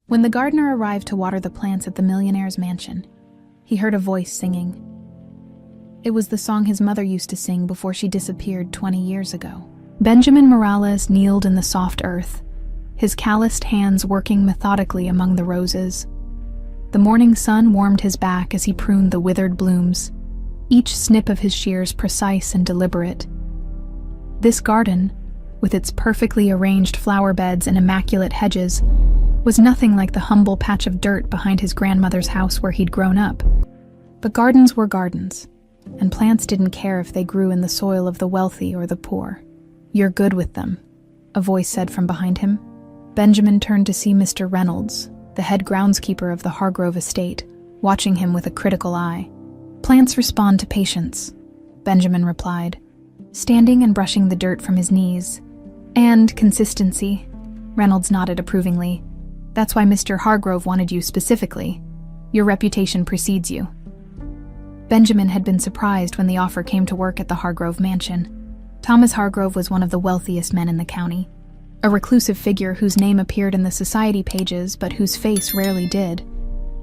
When the gardener arrived to water the plants at the Millionaire's mansion, he heard a voice singing. It was the song his mother used to sing before she disappeared 20 years ago. Benjamin Morales kneeled in the soft earth, his calloused hands working methodically among the roses. The morning sun warmed his back as he pruned the withered blooms, each snip of his shears precise and deliberate. This garden, with its perfectly arranged flower beds and immaculate hedges, was nothing like the humble patch of dirt behind his grandmother's house where he'd grown up. But gardens were gardens, and plants didn't care if they grew in the soil of the wealthy or the poor. "You're good with them," a voice said from behind him. Benjamin turned to see Mr. Reynolds, the head groundskeeper of the Hargrove estate, watching him with a critical eye. "Plants respond to patience," Benjamin replied, standing and brushing the dirt from his knees. "And consistency," Reynolds nodded approvingly. "That's why Mr. Hargrove wanted you specifically. Your reputation precedes you." Benjamin had been surprised when the offer came to work at the Hargrove mansion. Thomas Hargrove was one of the wealthiest men in the county, a reclusive figure whose name appeared in the society pages but whose face rarely did.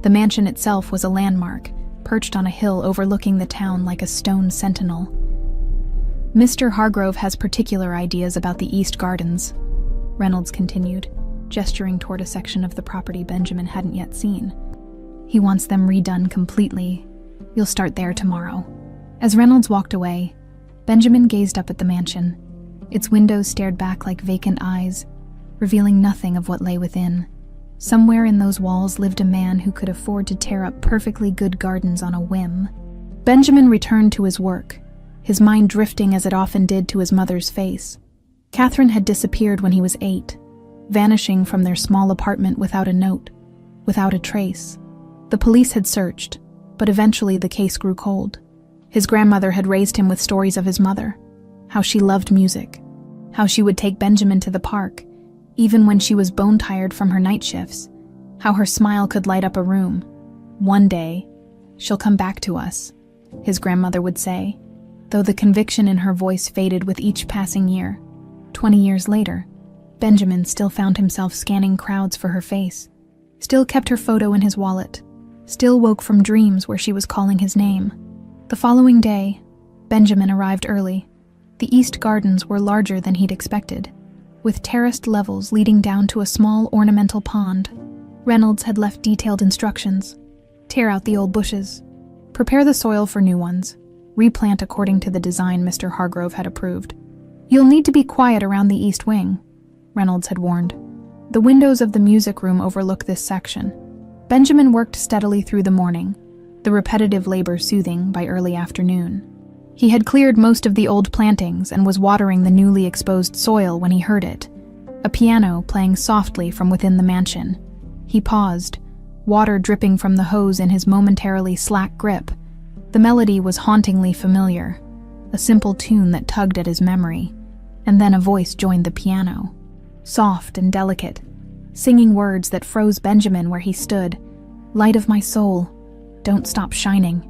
The mansion itself was a landmark, perched on a hill overlooking the town like a stone sentinel. "Mr. Hargrove has particular ideas about the East Gardens," Reynolds continued, gesturing toward a section of the property Benjamin hadn't yet seen. "He wants them redone completely. You'll start there tomorrow." As Reynolds walked away, Benjamin gazed up at the mansion. Its windows stared back like vacant eyes, revealing nothing of what lay within. Somewhere in those walls lived a man who could afford to tear up perfectly good gardens on a whim. Benjamin returned to his work, his mind drifting as it often did to his mother's face. Catherine had disappeared when he was 8, vanishing from their small apartment without a note, without a trace. The police had searched, but eventually the case grew cold. His grandmother had raised him with stories of his mother, how she loved music, how she would take Benjamin to the park, even when she was bone-tired from her night shifts, how her smile could light up a room. "One day, she'll come back to us," his grandmother would say, though the conviction in her voice faded with each passing year. 20 years later, Benjamin still found himself scanning crowds for her face, still kept her photo in his wallet, still woke from dreams where she was calling his name. The following day, Benjamin arrived early. The East Gardens were larger than he'd expected, with terraced levels leading down to a small ornamental pond. Reynolds had left detailed instructions. Tear out the old bushes. Prepare the soil for new ones. Replant according to the design Mr. Hargrove had approved. "You'll need to be quiet around the east wing," Reynolds had warned. The windows of the music room overlook this section. Benjamin worked steadily through the morning, the repetitive labor soothing by early afternoon. He had cleared most of the old plantings and was watering the newly exposed soil when he heard it, a piano playing softly from within the mansion. He paused, water dripping from the hose in his momentarily slack grip. The melody was hauntingly familiar, a simple tune that tugged at his memory, and then a voice joined the piano, soft and delicate, singing words that froze Benjamin where he stood. "Light of my soul, don't stop shining."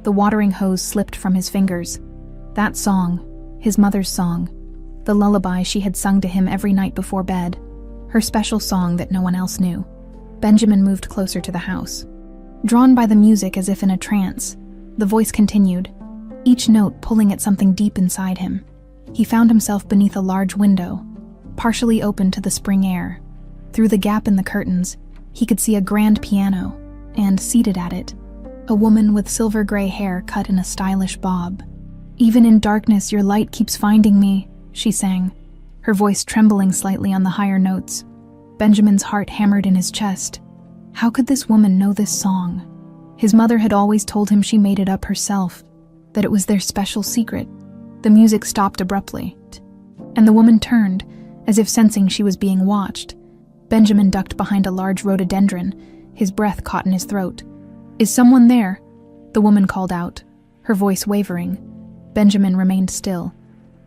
The watering hose slipped from his fingers. That song, his mother's song, the lullaby she had sung to him every night before bed, her special song that no one else knew. Benjamin moved closer to the house. Drawn by the music as if in a trance, the voice continued, each note pulling at something deep inside him. He found himself beneath a large window, partially open to the spring air. Through the gap in the curtains, he could see a grand piano, and seated at it, a woman with silver-gray hair cut in a stylish bob. "Even in darkness, your light keeps finding me," she sang, her voice trembling slightly on the higher notes. Benjamin's heart hammered in his chest. How could this woman know this song? His mother had always told him she made it up herself, that it was their special secret. The music stopped abruptly, and the woman turned, as if sensing she was being watched. Benjamin ducked behind a large rhododendron, his breath caught in his throat. "Is someone there?" the woman called out, her voice wavering. Benjamin remained still,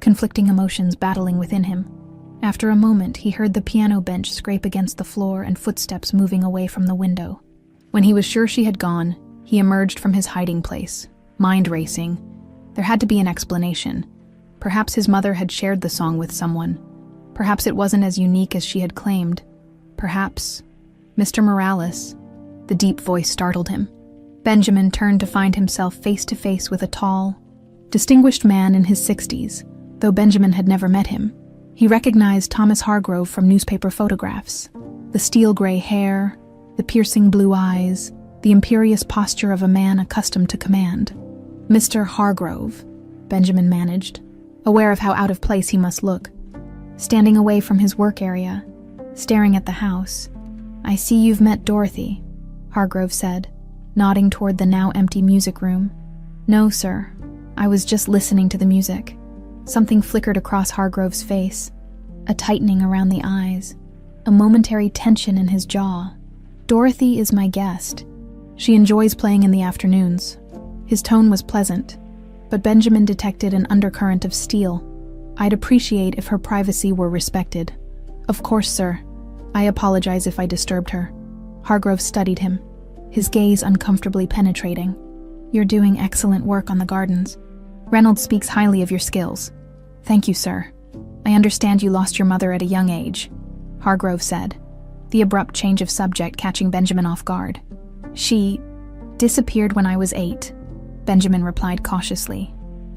conflicting emotions battling within him. After a moment, he heard the piano bench scrape against the floor and footsteps moving away from the window. When he was sure she had gone, he emerged from his hiding place, mind racing. There had to be an explanation. Perhaps his mother had shared the song with someone. Perhaps it wasn't as unique as she had claimed. Perhaps Mr. Morales. The deep voice startled him. Benjamin turned to find himself face to face with a tall, distinguished man in his 60s, though Benjamin had never met him. He recognized Thomas Hargrove from newspaper photographs. The steel-gray hair, the piercing blue eyes, the imperious posture of a man accustomed to command. "Mr. Hargrove," Benjamin managed, aware of how out of place he must look. Standing away from his work area, staring at the house. "I see you've met Dorothy," Hargrove said, nodding toward the now empty music room. "No, sir. I was just listening to the music." Something flickered across Hargrove's face, a tightening around the eyes, a momentary tension in his jaw. "Dorothy is my guest. She enjoys playing in the afternoons." His tone was pleasant, but Benjamin detected an undercurrent of steel. "I'd appreciate if her privacy were respected." "Of course, sir. I apologize if I disturbed her." Hargrove studied him, his gaze uncomfortably penetrating. "You're doing excellent work on the gardens. Reynolds speaks highly of your skills." "Thank you, sir. I understand you lost your mother at a young age," Hargrove said, the abrupt change of subject catching Benjamin off guard. "She disappeared when I was 8, Benjamin replied cautiously.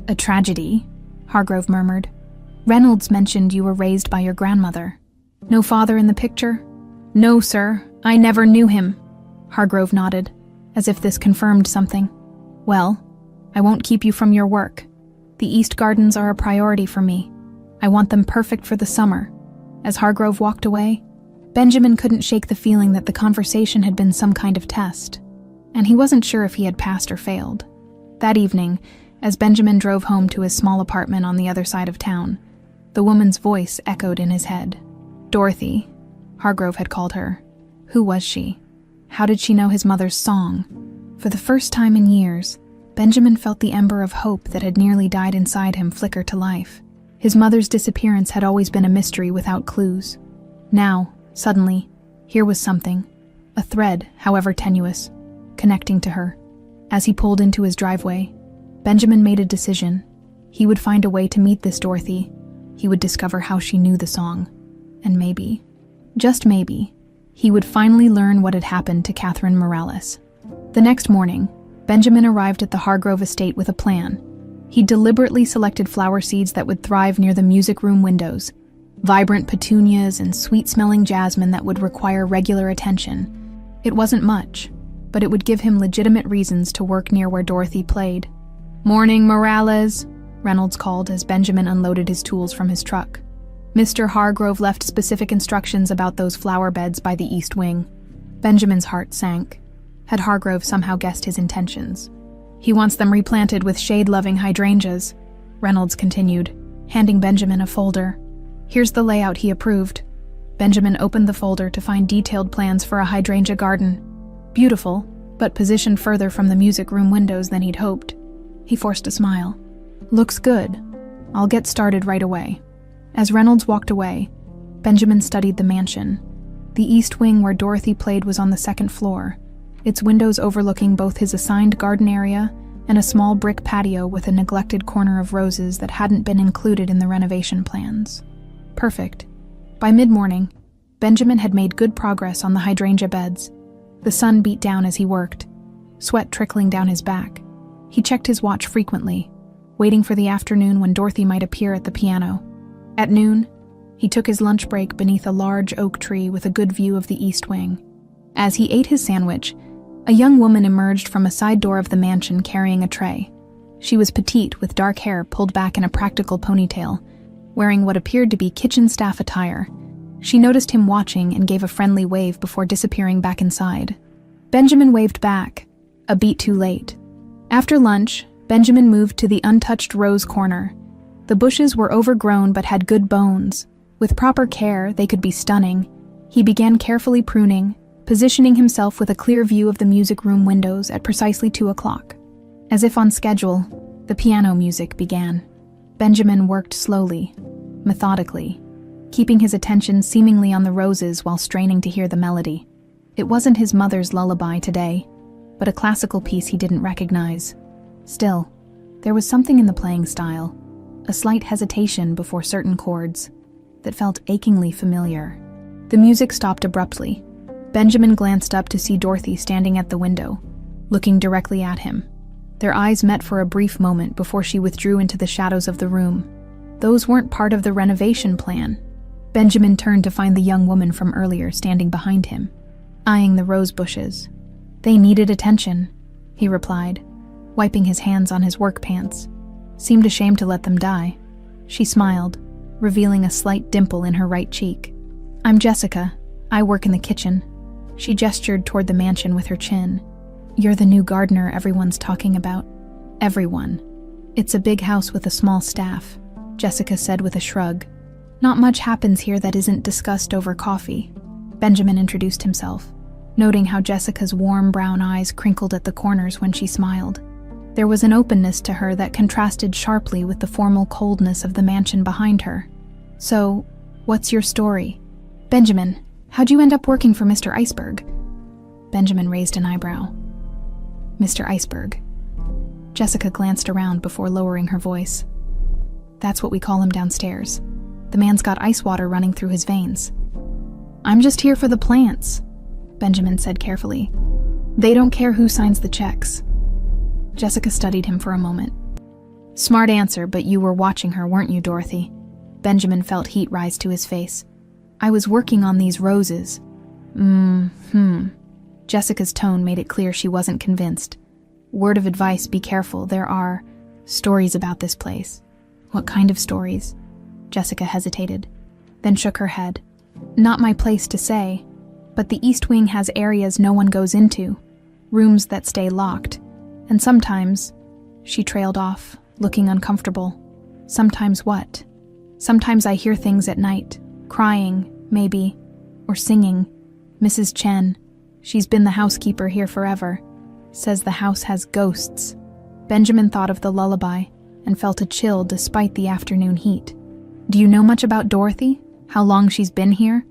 "A tragedy," Hargrove murmured. "Reynolds mentioned you were raised by your grandmother. No father in the picture?" "No, sir. I never knew him." Hargrove nodded, as if this confirmed something. "Well, I won't keep you from your work. The East Gardens are a priority for me. I want them perfect for the summer." As Hargrove walked away, Benjamin couldn't shake the feeling that the conversation had been some kind of test, and he wasn't sure if he had passed or failed. That evening, as Benjamin drove home to his small apartment on the other side of town, the woman's voice echoed in his head. Dorothy, Hargrove had called her. Who was she? How did she know his mother's song? For the first time in years, Benjamin felt the ember of hope that had nearly died inside him flicker to life. His mother's disappearance had always been a mystery without clues. Now, suddenly, here was something, a thread, however tenuous, connecting to her. As he pulled into his driveway, Benjamin made a decision. He would find a way to meet this Dorothy. He would discover how she knew the song. And maybe, just maybe, he would finally learn what had happened to Catherine Morales. The next morning, Benjamin arrived at the Hargrove estate with a plan. He deliberately selected flower seeds that would thrive near the music room windows, vibrant petunias and sweet-smelling jasmine that would require regular attention. It wasn't much, but it would give him legitimate reasons to work near where Dorothy played. "Morning, Morales," Reynolds called as Benjamin unloaded his tools from his truck. Mr. Hargrove left specific instructions about those flower beds by the east wing. Benjamin's heart sank. Had Hargrove somehow guessed his intentions? "He wants them replanted with shade-loving hydrangeas," Reynolds continued, handing Benjamin a folder. "Here's the layout he approved." Benjamin opened the folder to find detailed plans for a hydrangea garden. Beautiful, but positioned further from the music room windows than he'd hoped. He forced a smile. "Looks good. I'll get started right away." As Reynolds walked away, Benjamin studied the mansion. The east wing where Dorothy played was on the second floor, its windows overlooking both his assigned garden area and a small brick patio with a neglected corner of roses that hadn't been included in the renovation plans. Perfect. By mid-morning, Benjamin had made good progress on the hydrangea beds. The sun beat down as he worked, sweat trickling down his back. He checked his watch frequently, waiting for the afternoon when Dorothy might appear at the piano. At noon, he took his lunch break beneath a large oak tree with a good view of the east wing. As he ate his sandwich, a young woman emerged from a side door of the mansion carrying a tray. She was petite with dark hair pulled back in a practical ponytail, wearing what appeared to be kitchen staff attire. She noticed him watching and gave a friendly wave before disappearing back inside. Benjamin waved back, a beat too late. After lunch, Benjamin moved to the untouched rose corner. The bushes were overgrown but had good bones. With proper care, they could be stunning. He began carefully pruning, positioning himself with a clear view of the music room windows at precisely 2 o'clock. As if on schedule, the piano music began. Benjamin worked slowly, methodically, keeping his attention seemingly on the roses while straining to hear the melody. It wasn't his mother's lullaby today, but a classical piece he didn't recognize. Still, there was something in the playing style, a slight hesitation before certain chords, that felt achingly familiar. The music stopped abruptly. Benjamin glanced up to see Dorothy standing at the window, looking directly at him. Their eyes met for a brief moment before she withdrew into the shadows of the room. Those weren't part of the renovation plan. Benjamin turned to find the young woman from earlier standing behind him, eyeing the rose bushes. "They needed attention," he replied, wiping his hands on his work pants. "Seemed ashamed to let them die." She smiled, revealing a slight dimple in her right cheek. "I'm Jessica. I work in the kitchen." She gestured toward the mansion with her chin. "You're the new gardener everyone's talking about." "Everyone. It's a big house with a small staff," Jessica said with a shrug. "Not much happens here that isn't discussed over coffee." Benjamin introduced himself, noting how Jessica's warm brown eyes crinkled at the corners when she smiled. There was an openness to her that contrasted sharply with the formal coldness of the mansion behind her. "So, what's your story?" "Benjamin, how'd you end up working for Mr. Iceberg?" Benjamin raised an eyebrow. "Mr. Iceberg." Jessica glanced around before lowering her voice. "That's what we call him downstairs. The man's got ice water running through his veins." "I'm just here for the plants," Benjamin said carefully. "They don't care who signs the checks." Jessica studied him for a moment. "Smart answer, but you were watching her, weren't you, Dorothy?" Benjamin felt heat rise to his face. "I was working on these roses." Jessica's tone made it clear she wasn't convinced. "Word of advice, be careful. There are stories about this place." "What kind of stories?" Jessica hesitated, then shook her head. "Not my place to say, but the East Wing has areas no one goes into, rooms that stay locked, and sometimes..." She trailed off, looking uncomfortable. "Sometimes what?" "Sometimes I hear things at night. Crying, maybe, or singing. Mrs. Chen, she's been the housekeeper here forever, says the house has ghosts." Benjamin thought of the lullaby and felt a chill despite the afternoon heat. "Do you know much about Dorothy? How long she's been here?"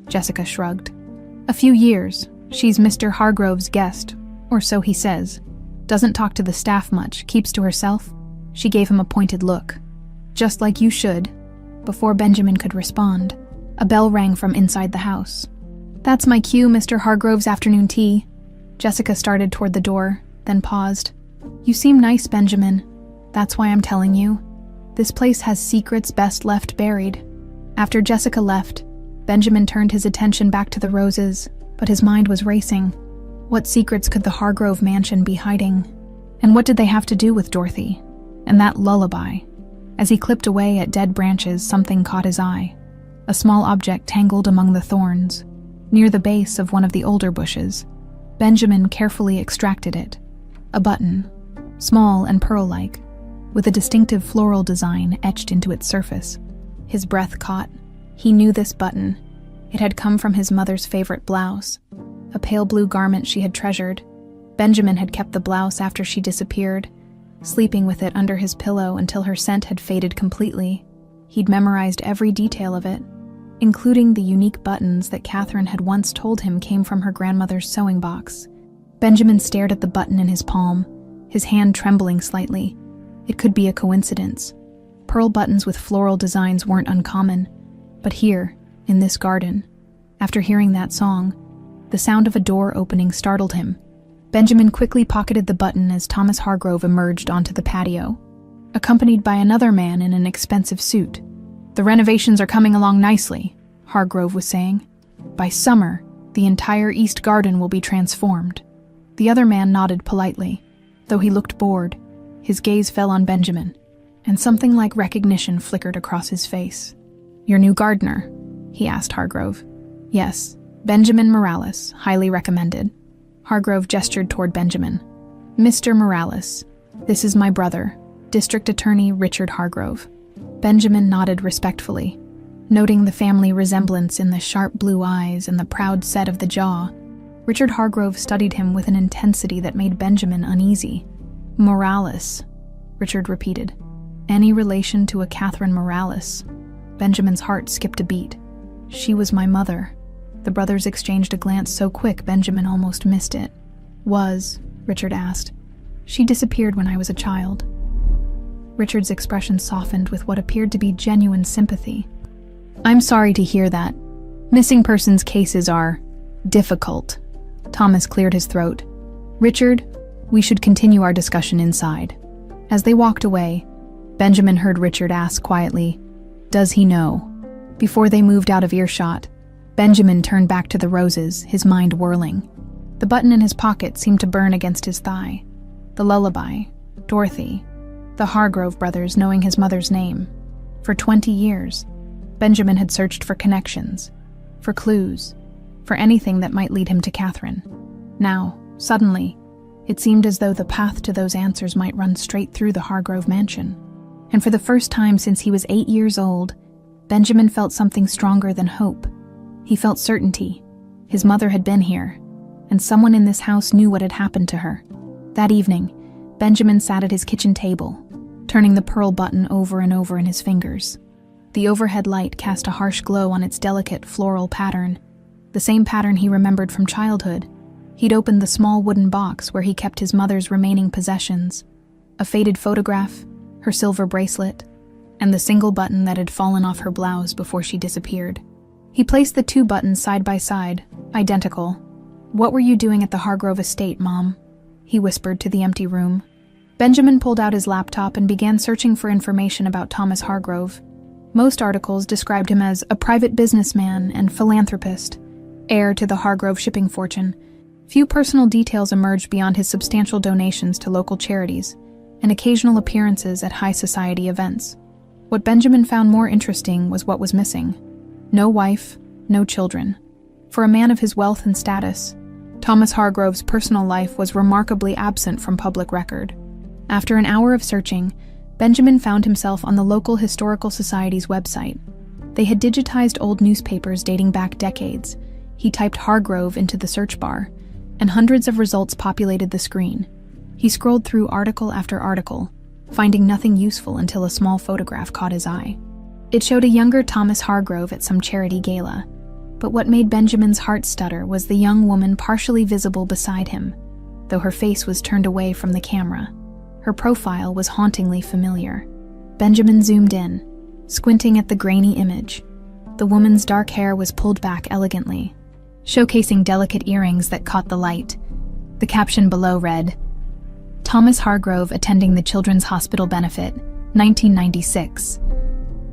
Jessica shrugged. "A few years. She's Mr. Hargrove's guest, or so he says. Doesn't talk to the staff much, keeps to herself." She gave him a pointed look. "Just like you should." Before Benjamin could respond, a bell rang from inside the house. "That's my cue, Mr. Hargrove's afternoon tea." Jessica started toward the door, then paused. "You seem nice, Benjamin. That's why I'm telling you. This place has secrets best left buried." After Jessica left, Benjamin turned his attention back to the roses, but his mind was racing. What secrets could the Hargrove mansion be hiding? And what did they have to do with Dorothy? And that lullaby? As he clipped away at dead branches, something caught his eye. A small object tangled among the thorns, near the base of one of the older bushes. Benjamin carefully extracted it. A button, small and pearl-like, with a distinctive floral design etched into its surface. His breath caught. He knew this button. It had come from his mother's favorite blouse, a pale blue garment she had treasured. Benjamin had kept the blouse after she disappeared, sleeping with it under his pillow until her scent had faded completely. He'd memorized every detail of it, including the unique buttons that Catherine had once told him came from her grandmother's sewing box. Benjamin stared at the button in his palm, his hand trembling slightly. It could be a coincidence. Pearl buttons with floral designs weren't uncommon, but here, in this garden, after hearing that song, the sound of a door opening startled him. Benjamin quickly pocketed the button as Thomas Hargrove emerged onto the patio, accompanied by another man in an expensive suit. "The renovations are coming along nicely," Hargrove was saying. "By summer, the entire East Garden will be transformed." The other man nodded politely. Though he looked bored, his gaze fell on Benjamin, and something like recognition flickered across his face. "Your new gardener?" he asked Hargrove. "Yes, Benjamin Morales, highly recommended." Hargrove gestured toward Benjamin. "Mr. Morales, this is my brother, District Attorney Richard Hargrove." Benjamin nodded respectfully, noting the family resemblance in the sharp blue eyes and the proud set of the jaw. Richard Hargrove studied him with an intensity that made Benjamin uneasy. "Morales," Richard repeated. "Any relation to a Catherine Morales?" Benjamin's heart skipped a beat. "She was my mother." The brothers exchanged a glance so quick Benjamin almost missed it. "Was?" Richard asked. "She disappeared when I was a child." Richard's expression softened with what appeared to be genuine sympathy. "I'm sorry to hear that. Missing persons cases are Difficult. Thomas cleared his throat. Richard, we should continue our discussion inside. As they walked away, Benjamin heard Richard ask quietly, "Does he know?" Before they moved out of earshot, Benjamin turned back to the roses, his mind whirling. The button in his pocket seemed to burn against his thigh. The lullaby, Dorothy, the Hargrove brothers knowing his mother's name. For 20 years, Benjamin had searched for connections, for clues, for anything that might lead him to Catherine. Now, suddenly, it seemed as though the path to those answers might run straight through the Hargrove mansion. And for the first time since he was 8 years old, Benjamin felt something stronger than hope. He felt certainty. His mother had been here, and someone in this house knew what had happened to her. That evening, Benjamin sat at his kitchen table, turning the pearl button over and over in his fingers. The overhead light cast a harsh glow on its delicate floral pattern, the same pattern he remembered from childhood. He'd opened the small wooden box where he kept his mother's remaining possessions, a faded photograph, her silver bracelet, and the single button that had fallen off her blouse before she disappeared. He placed the two buttons side by side, identical. "What were you doing at the Hargrove estate, Mom?" he whispered to the empty room. Benjamin pulled out his laptop and began searching for information about Thomas Hargrove. Most articles described him as a private businessman and philanthropist, heir to the Hargrove shipping fortune. Few personal details emerged beyond his substantial donations to local charities and occasional appearances at high society events. What Benjamin found more interesting was what was missing. No wife, no children. For a man of his wealth and status, Thomas Hargrove's personal life was remarkably absent from public record. After an hour of searching, Benjamin found himself on the local historical society's website. They had digitized old newspapers dating back decades. He typed Hargrove into the search bar, and hundreds of results populated the screen. He scrolled through article after article, finding nothing useful until a small photograph caught his eye. It showed a younger Thomas Hargrove at some charity gala, but what made Benjamin's heart stutter was the young woman partially visible beside him, though her face was turned away from the camera. Her profile was hauntingly familiar. Benjamin zoomed in, squinting at the grainy image. The woman's dark hair was pulled back elegantly, showcasing delicate earrings that caught the light. The caption below read, "Thomas Hargrove attending the Children's Hospital Benefit, 1996.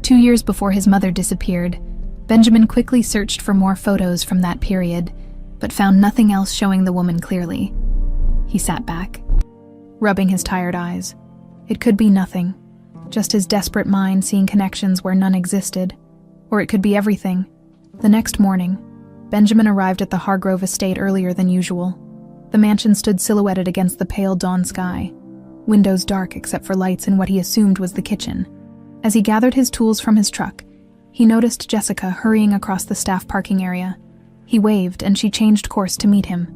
2 years before his mother disappeared, Benjamin quickly searched for more photos from that period, but found nothing else showing the woman clearly. He sat back, rubbing his tired eyes. It could be nothing, just his desperate mind seeing connections where none existed. Or it could be everything. The next morning, Benjamin arrived at the Hargrove estate earlier than usual. The mansion stood silhouetted against the pale dawn sky, windows dark except for lights in what he assumed was the kitchen. As he gathered his tools from his truck, he noticed Jessica hurrying across the staff parking area. He waved, and she changed course to meet him.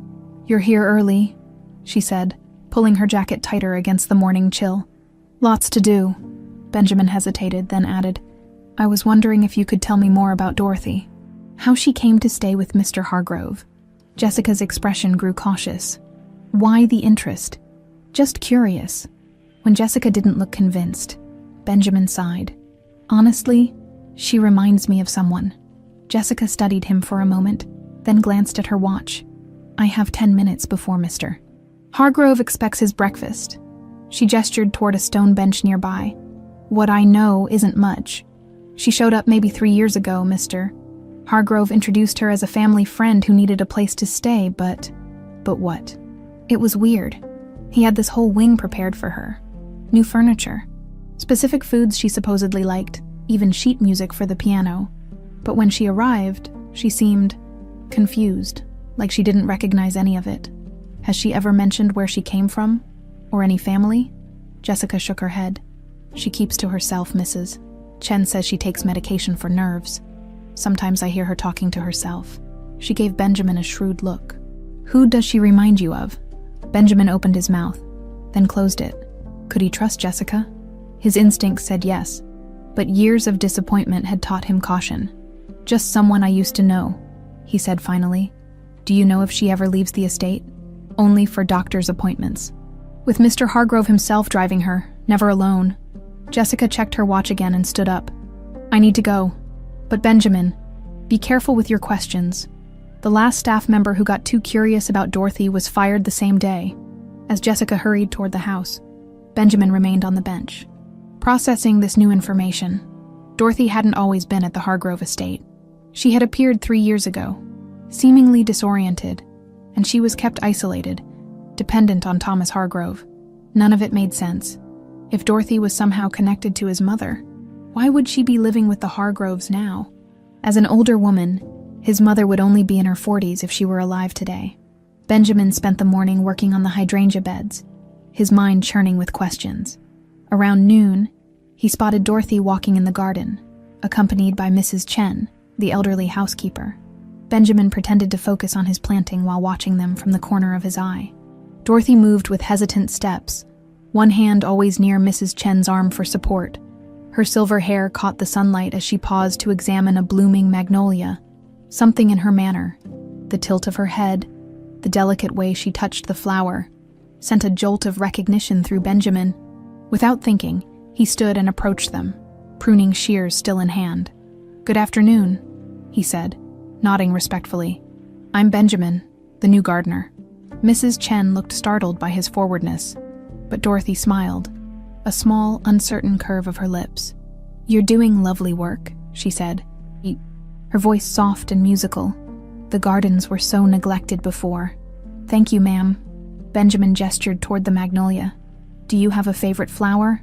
"You're here early," she said, pulling her jacket tighter against the morning chill. "Lots to do." Benjamin hesitated, then added, "I was wondering if you could tell me more about Dorothy. How she came to stay with Mr. Hargrove." Jessica's expression grew cautious. Why the interest? Just curious. When Jessica didn't look convinced, Benjamin sighed. "Honestly, she reminds me of someone." Jessica studied him for a moment, then glanced at her watch. "I have 10 minutes before Mr. Hargrove expects his breakfast." She gestured toward a stone bench nearby. "What I know isn't much. She showed up maybe 3 years ago, Mr. Hargrove introduced her as a family friend who needed a place to stay, but what? It was weird. He had this whole wing prepared for her. New furniture. Specific foods she supposedly liked, even sheet music for the piano. But when she arrived, she seemed confused, like she didn't recognize any of it. Has she ever mentioned where she came from? Or any family?" Jessica shook her head. "She keeps to herself, Mrs. Chen says she takes medication for nerves. Sometimes I hear her talking to herself." She gave Benjamin a shrewd look. "Who does she remind you of?" Benjamin opened his mouth, then closed it. Could he trust Jessica? His instincts said yes, but years of disappointment had taught him caution. "Just someone I used to know," he said finally. "Do you know if she ever leaves the estate?" "Only for doctor's appointments. With Mr. Hargrove himself driving her, never alone." Jessica checked her watch again and stood up. "I need to go. But Benjamin, be careful with your questions. The last staff member who got too curious about Dorothy was fired the same day. As Jessica hurried toward the house, Benjamin remained on the bench. Processing this new information, Dorothy hadn't always been at the Hargrove estate. She had appeared 3 years ago, seemingly disoriented, and she was kept isolated, dependent on Thomas Hargrove. None of it made sense. If Dorothy was somehow connected to his mother, why would she be living with the Hargroves now? As an older woman, his mother would only be in her 40s if she were alive today. Benjamin spent the morning working on the hydrangea beds, his mind churning with questions. Around noon, he spotted Dorothy walking in the garden, accompanied by Mrs. Chen, the elderly housekeeper. Benjamin pretended to focus on his planting while watching them from the corner of his eye. Dorothy moved with hesitant steps, one hand always near Mrs. Chen's arm for support. Her silver hair caught the sunlight as she paused to examine a blooming magnolia. Something in her manner, the tilt of her head, the delicate way she touched the flower, sent a jolt of recognition through Benjamin. Without thinking, he stood and approached them, pruning shears still in hand. "Good afternoon," he said, nodding respectfully. "I'm Benjamin, the new gardener." Mrs. Chen looked startled by his forwardness, but Dorothy smiled, a small, uncertain curve of her lips. "You're doing lovely work," she said, her voice soft and musical. "The gardens were so neglected before." "Thank you, ma'am." Benjamin gestured toward the magnolia. "Do you have a favorite flower?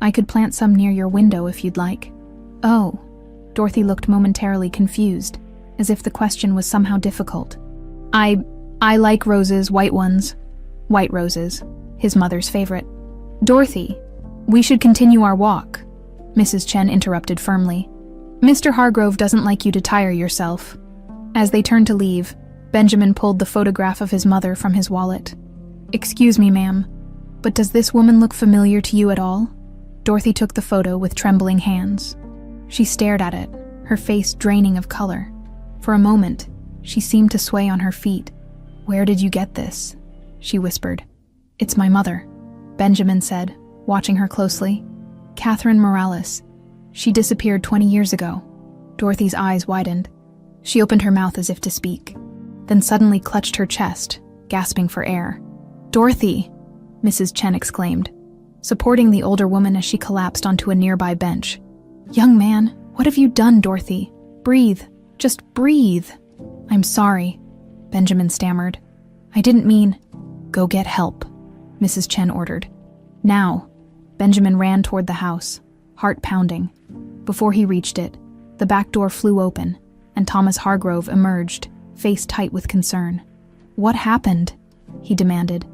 I could plant some near your window if you'd like." "Oh." Dorothy looked momentarily confused, as if the question was somehow difficult. I like roses, white ones." White roses, his mother's favorite. "Dorothy, we should continue our walk," Mrs. Chen interrupted firmly. "Mr. Hargrove doesn't like you to tire yourself." As they turned to leave, Benjamin pulled the photograph of his mother from his wallet. "Excuse me, ma'am, but does this woman look familiar to you at all?" Dorothy took the photo with trembling hands. She stared at it, her face draining of color. For a moment, she seemed to sway on her feet. "Where did you get this?" she whispered. "It's my mother," Benjamin said, watching her closely. "Catherine Morales. She disappeared 20 years ago." Dorothy's eyes widened. She opened her mouth as if to speak, then suddenly clutched her chest, gasping for air. "Dorothy!" Mrs. Chen exclaimed, supporting the older woman as she collapsed onto a nearby bench. "Young man, what have you done, Dorothy? Breathe. Just breathe." "I'm sorry," Benjamin stammered. "I didn't mean—" "Go get help," Mrs. Chen ordered. Now, Benjamin ran toward the house, heart pounding. Before he reached it, the back door flew open, and Thomas Hargrove emerged, face tight with concern. "What happened?" he demanded.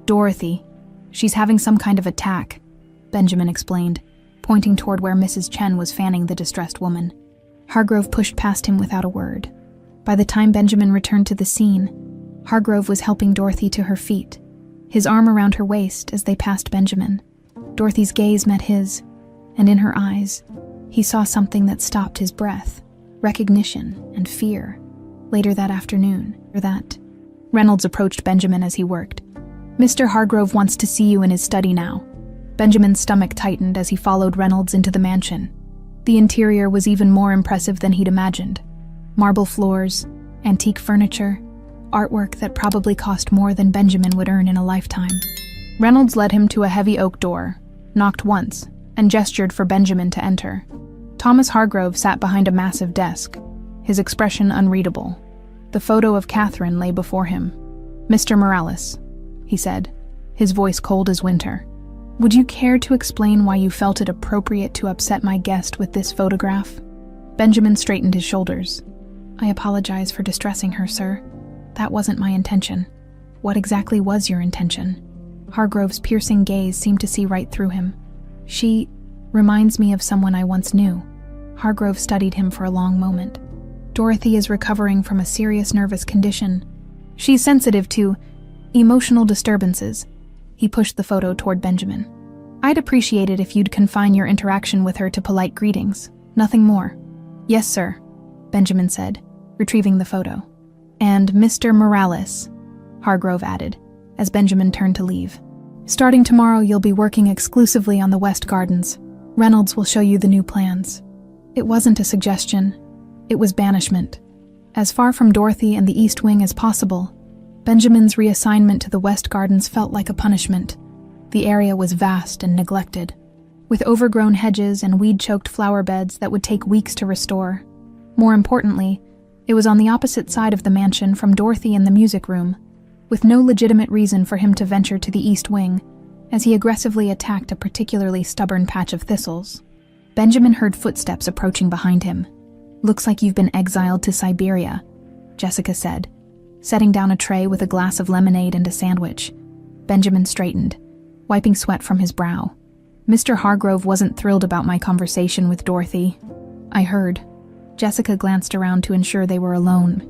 "Dorothy. She's having some kind of attack," Benjamin explained, pointing toward where Mrs. Chen was fanning the distressed woman. Hargrove pushed past him without a word. By the time Benjamin returned to the scene, Hargrove was helping Dorothy to her feet, his arm around her waist as they passed Benjamin. Dorothy's gaze met his, and in her eyes, he saw something that stopped his breath, recognition and fear. Later that afternoon, Reynolds approached Benjamin as he worked. "Mr. Hargrove wants to see you in his study now." Benjamin's stomach tightened as he followed Reynolds into the mansion. The interior was even more impressive than he'd imagined. Marble floors, antique furniture, artwork that probably cost more than Benjamin would earn in a lifetime. Reynolds led him to a heavy oak door, knocked once, and gestured for Benjamin to enter. Thomas Hargrove sat behind a massive desk, his expression unreadable. The photo of Catherine lay before him. "Mr. Morales," he said, his voice cold as winter. "Would you care to explain why you felt it appropriate to upset my guest with this photograph?" Benjamin straightened his shoulders. "I apologize for distressing her, sir. That wasn't my intention." "What exactly was your intention?" Hargrove's piercing gaze seemed to see right through him. "She reminds me of someone I once knew." Hargrove studied him for a long moment. "Dorothy is recovering from a serious nervous condition. She's sensitive to emotional disturbances." He pushed the photo toward Benjamin. "I'd appreciate it if you'd confine your interaction with her to polite greetings. Nothing more." "Yes, sir," Benjamin said, retrieving the photo. "And Mr. Morales," Hargrove added, as Benjamin turned to leave. "Starting tomorrow, you'll be working exclusively on the West Gardens. Reynolds will show you the new plans." It wasn't a suggestion. It was banishment. As far from Dorothy and the East Wing as possible, Benjamin's reassignment to the West Gardens felt like a punishment. The area was vast and neglected, with overgrown hedges and weed-choked flower beds that would take weeks to restore. More importantly, it was on the opposite side of the mansion from Dorothy and the music room, with no legitimate reason for him to venture to the East Wing, as he aggressively attacked a particularly stubborn patch of thistles. Benjamin heard footsteps approaching behind him. "Looks like you've been exiled to Siberia," Jessica said, setting down a tray with a glass of lemonade and a sandwich. Benjamin straightened, wiping sweat from his brow. "Mr. Hargrove wasn't thrilled about my conversation with Dorothy. I heard." Jessica glanced around to ensure they were alone.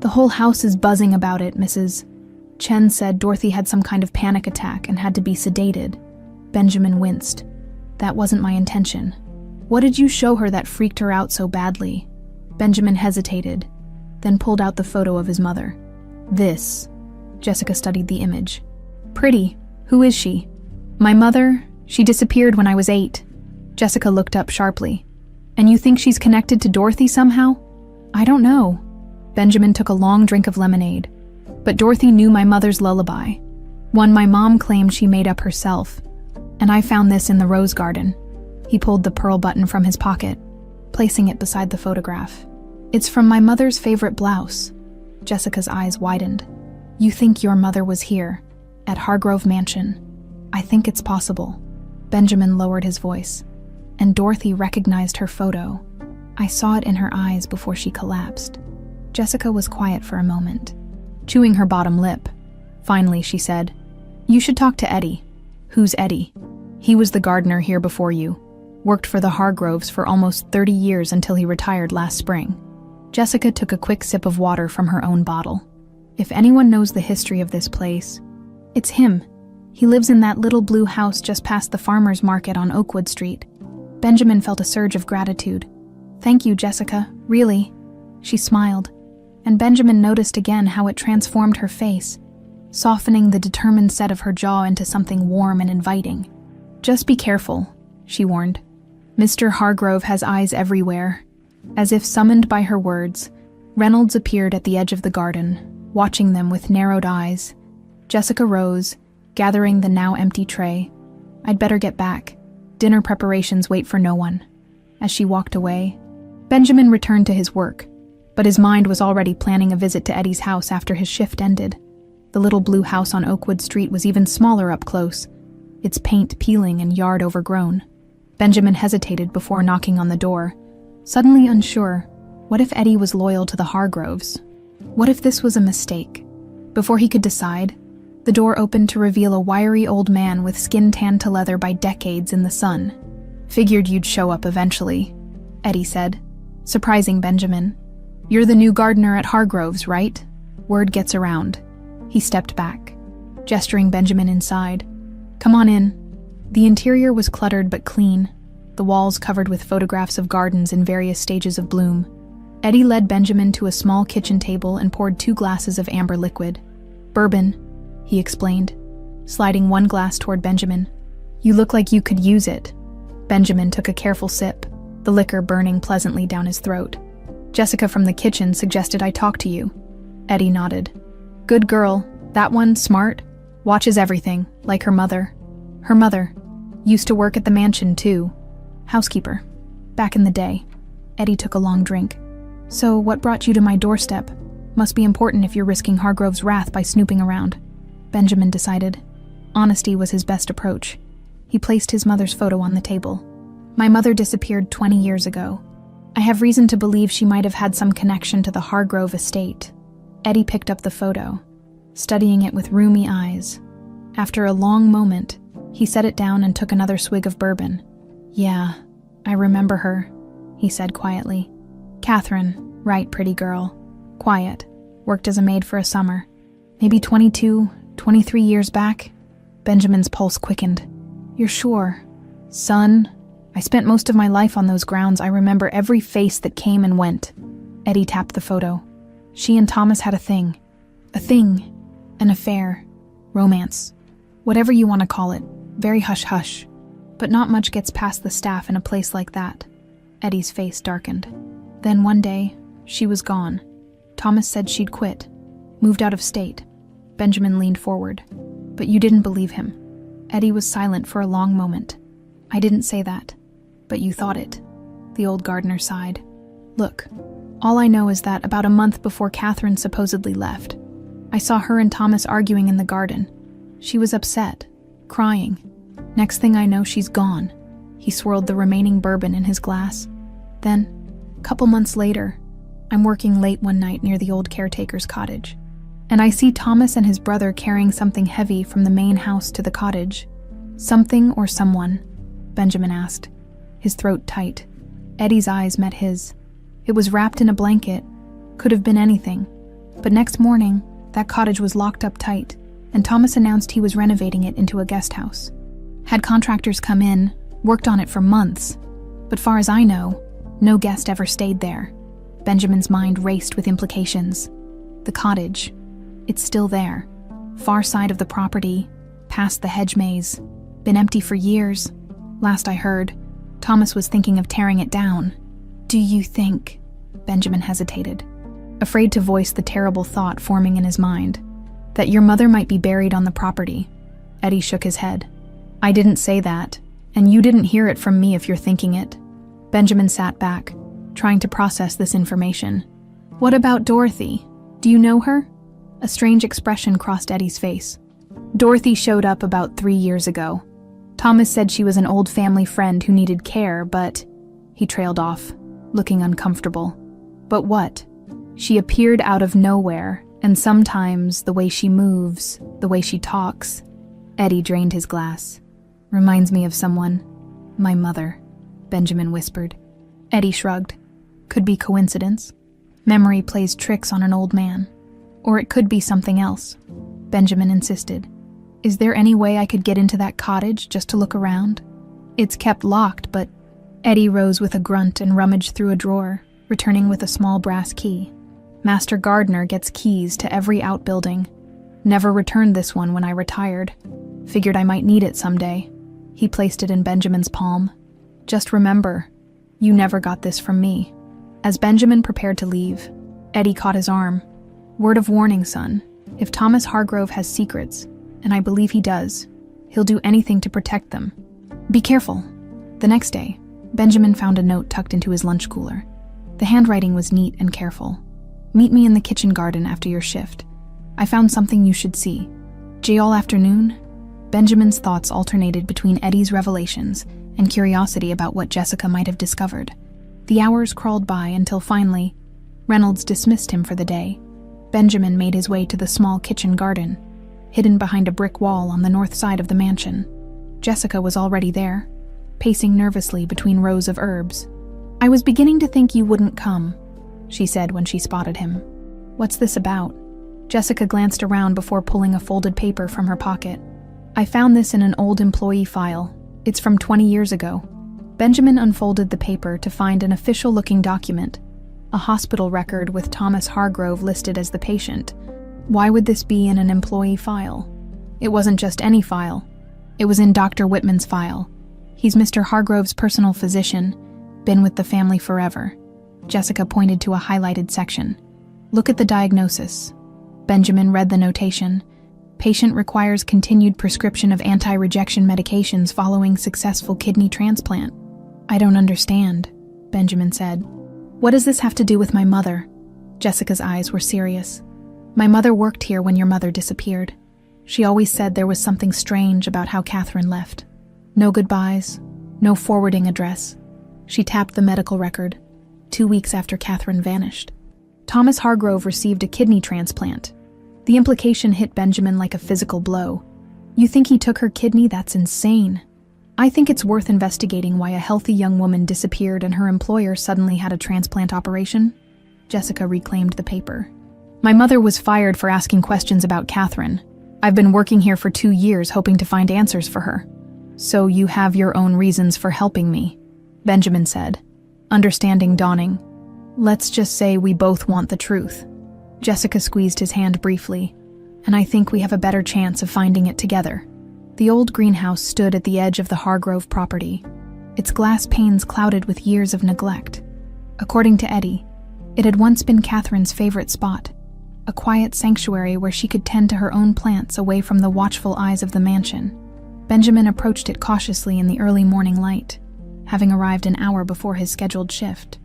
"The whole house is buzzing about it, Mrs. Chen said Dorothy had some kind of panic attack and had to be sedated." Benjamin winced. "That wasn't my intention." "What did you show her that freaked her out so badly?" Benjamin hesitated, then pulled out the photo of his mother. "This." Jessica studied the image. "Pretty. Who is she?" "My mother. She disappeared when I was 8. Jessica looked up sharply. "And you think she's connected to Dorothy somehow?" "I don't know." Benjamin took a long drink of lemonade. "But Dorothy knew my mother's lullaby, one my mom claimed she made up herself. And I found this in the rose garden." He pulled the pearl button from his pocket, placing it beside the photograph. "It's from my mother's favorite blouse." Jessica's eyes widened. "You think your mother was here, at Hargrove Mansion?" "I think it's possible." Benjamin lowered his voice. "And Dorothy recognized her photo. I saw it in her eyes before she collapsed." Jessica was quiet for a moment, chewing her bottom lip. Finally, she said, "You should talk to Eddie." "Who's Eddie?" "He was the gardener here before you. Worked for the Hargroves for almost 30 years until he retired last spring." Jessica took a quick sip of water from her own bottle. "If anyone knows the history of this place, it's him. He lives in that little blue house just past the farmer's market on Oakwood Street." Benjamin felt a surge of gratitude. "Thank you, Jessica, really." She smiled, and Benjamin noticed again how it transformed her face, softening the determined set of her jaw into something warm and inviting. "Just be careful," she warned. "Mr. Hargrove has eyes everywhere." As if summoned by her words, Reynolds appeared at the edge of the garden, watching them with narrowed eyes. Jessica rose, gathering the now empty tray. "I'd better get back. Dinner preparations wait for no one." As she walked away, Benjamin returned to his work, but his mind was already planning a visit to Eddie's house after his shift ended. The little blue house on Oakwood Street was even smaller up close, its paint peeling and yard overgrown. Benjamin hesitated before knocking on the door, suddenly unsure. What if Eddie was loyal to the Hargroves? What if this was a mistake? Before he could decide, the door opened to reveal a wiry old man with skin tanned to leather by decades in the sun. "Figured you'd show up eventually," Eddie said, surprising Benjamin. "You're the new gardener at Hargroves, right? Word gets around." He stepped back, gesturing Benjamin inside. "Come on in." The interior was cluttered but clean, the walls covered with photographs of gardens in various stages of bloom. Eddie led Benjamin to a small kitchen table and poured 2 glasses of amber liquid. "Bourbon," he explained, sliding one glass toward Benjamin. "You look like you could use it." Benjamin took a careful sip, the liquor burning pleasantly down his throat. "Jessica from the kitchen suggested I talk to you." Eddie nodded. "Good girl. That one, smart. Watches everything, like her mother." "Her mother. Used to work at the mansion, too. Housekeeper. Back in the day." Eddie took a long drink. "So what brought you to my doorstep? Must be important if you're risking Hargrove's wrath by snooping around." Benjamin decided. Honesty was his best approach. He placed his mother's photo on the table. "My mother disappeared 20 years ago. I have reason to believe she might have had some connection to the Hargrove estate." Eddie picked up the photo, studying it with rheumy eyes. After a long moment, he set it down and took another swig of bourbon. "Yeah, I remember her," he said quietly. "Catherine, right, pretty girl. Quiet. Worked as a maid for a summer. Maybe 22, 23 years back." Benjamin's pulse quickened. "You're sure?" "Son, I spent most of my life on those grounds. I remember every face that came and went." Eddie tapped the photo. "She and Thomas had a thing. A thing. An affair. Romance. Whatever you want to call it. Very hush-hush. But not much gets past the staff in a place like that." Eddie's face darkened. "Then one day, she was gone. Thomas said she'd quit, moved out of state. Benjamin leaned forward. But you didn't believe him. Eddie was silent for a long moment. I didn't say that, but you thought it. The old gardener sighed. Look, all I know is that about a month before Catherine supposedly left, I saw her and Thomas arguing in the garden. She was upset, crying. Next thing I know, she's gone. He swirled the remaining bourbon in his glass. Then, a couple months later, I'm working late one night near the old caretaker's cottage, and I see Thomas and his brother carrying something heavy from the main house to the cottage. Something or someone? Benjamin asked, his throat tight. Eddie's eyes met his. It was wrapped in a blanket. Could have been anything. But next morning, that cottage was locked up tight, and Thomas announced he was renovating it into a guest house. Had contractors come in, worked on it for months. But far as I know, no guest ever stayed there. Benjamin's mind raced with implications. The cottage. It's still there. Far side of the property, past the hedge maze. Been empty for years. Last I heard, Thomas was thinking of tearing it down. Do you think? Benjamin hesitated, afraid to voice the terrible thought forming in his mind. That your mother might be buried on the property. Eddie shook his head. I didn't say that, and you didn't hear it from me if you're thinking it. Benjamin sat back, trying to process this information. What about Dorothy? Do you know her? A strange expression crossed Eddie's face. Dorothy showed up about 3 years ago. Thomas said she was an old family friend who needed care, but... He trailed off, looking uncomfortable. But what? She appeared out of nowhere, and sometimes the way she moves, the way she talks. Eddie drained his glass. Reminds me of someone. My mother, Benjamin whispered. Eddie shrugged. Could be coincidence. Memory plays tricks on an old man. Or it could be something else. Benjamin insisted. Is there any way I could get into that cottage just to look around? It's kept locked, but... Eddie rose with a grunt and rummaged through a drawer, returning with a small brass key. Master gardener gets keys to every outbuilding. Never returned this one when I retired. Figured I might need it someday. He placed it in Benjamin's palm. Just remember, you never got this from me. As Benjamin prepared to leave, Eddie caught his arm. Word of warning, son. If Thomas Hargrove has secrets, and I believe he does, he'll do anything to protect them. Be careful. The next day, Benjamin found a note tucked into his lunch cooler. The handwriting was neat and careful. Meet me in the kitchen garden after your shift. I found something you should see. Jay all afternoon? Benjamin's thoughts alternated between Eddie's revelations and curiosity about what Jessica might have discovered. The hours crawled by until finally, Reynolds dismissed him for the day. Benjamin made his way to the small kitchen garden, hidden behind a brick wall on the north side of the mansion. Jessica was already there, pacing nervously between rows of herbs. I was beginning to think you wouldn't come, she said when she spotted him. What's this about? Jessica glanced around before pulling a folded paper from her pocket. I found this in an old employee file. It's from 20 years ago. Benjamin unfolded the paper to find an official-looking document, a hospital record with Thomas Hargrove listed as the patient. Why would this be in an employee file? It wasn't just any file. It was in Dr. Whitman's file. He's Mr. Hargrove's personal physician, been with the family forever. Jessica pointed to a highlighted section. Look at the diagnosis. Benjamin read the notation. Patient requires continued prescription of anti-rejection medications following successful kidney transplant. I don't understand, Benjamin said. What does this have to do with my mother? Jessica's eyes were serious. My mother worked here when your mother disappeared. She always said there was something strange about how Catherine left. No goodbyes, no forwarding address. She tapped the medical record, 2 weeks after Catherine vanished. Thomas Hargrove received a kidney transplant. The implication hit Benjamin like a physical blow. You think he took her kidney? That's insane. I think it's worth investigating why a healthy young woman disappeared and her employer suddenly had a transplant operation. Jessica reclaimed the paper. My mother was fired for asking questions about Catherine. I've been working here for 2 years hoping to find answers for her. So you have your own reasons for helping me, Benjamin said, understanding dawning. Let's just say we both want the truth. Jessica squeezed his hand briefly, and I think we have a better chance of finding it together. The old greenhouse stood at the edge of the Hargrove property, its glass panes clouded with years of neglect. According to Eddie, It had once been Catherine's favorite spot, a quiet sanctuary where she could tend to her own plants away from the watchful eyes of the mansion. Benjamin approached it cautiously in the early morning light, having arrived an hour before his scheduled shift.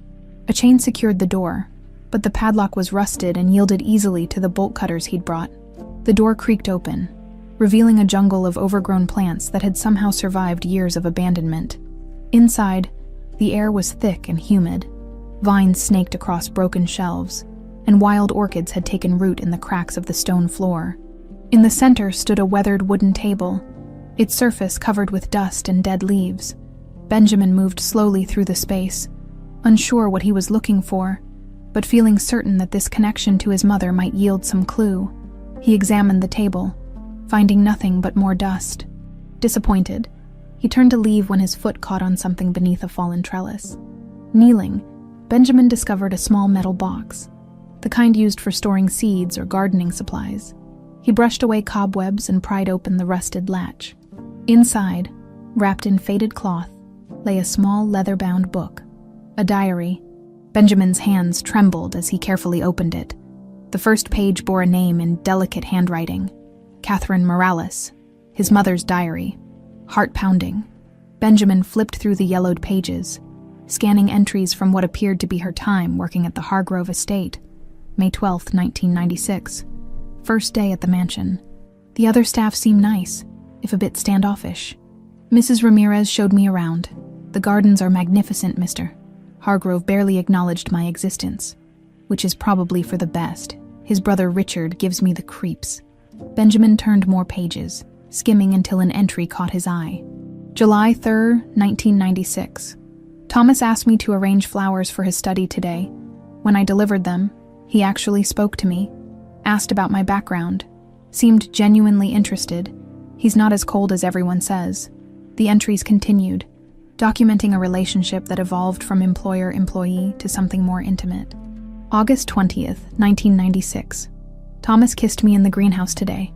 A chain secured the door, but the padlock was rusted and yielded easily to the bolt cutters he'd brought. The door creaked open, revealing a jungle of overgrown plants that had somehow survived years of abandonment. Inside, the air was thick and humid. Vines snaked across broken shelves, and wild orchids had taken root in the cracks of the stone floor. In the center stood a weathered wooden table, its surface covered with dust and dead leaves. Benjamin moved slowly through the space, unsure what he was looking for, but feeling certain that this connection to his mother might yield some clue. He examined the table, finding nothing but more dust. Disappointed, he turned to leave when his foot caught on something beneath a fallen trellis. Kneeling, Benjamin discovered a small metal box, the kind used for storing seeds or gardening supplies. He brushed away cobwebs and pried open the rusted latch. Inside, wrapped in faded cloth, lay a small leather-bound book, a diary. Benjamin's hands trembled as he carefully opened it. The first page bore a name in delicate handwriting: Catherine Morales, his mother's diary. Heart pounding, Benjamin flipped through the yellowed pages, scanning entries from what appeared to be her time working at the Hargrove estate. May 12, 1996. First day at the mansion. The other staff seemed nice, if a bit standoffish. Mrs. Ramirez showed me around. The gardens are magnificent, Mr. Hargrove barely acknowledged my existence, which is probably for the best. His brother Richard gives me the creeps. Benjamin turned more pages, skimming until an entry caught his eye. July 3, 1996. Thomas asked me to arrange flowers for his study today. When I delivered them, he actually spoke to me, asked about my background, seemed genuinely interested. He's not as cold as everyone says. The entries continued, documenting a relationship that evolved from employer-employee to something more intimate. August 20th, 1996. Thomas kissed me in the greenhouse today.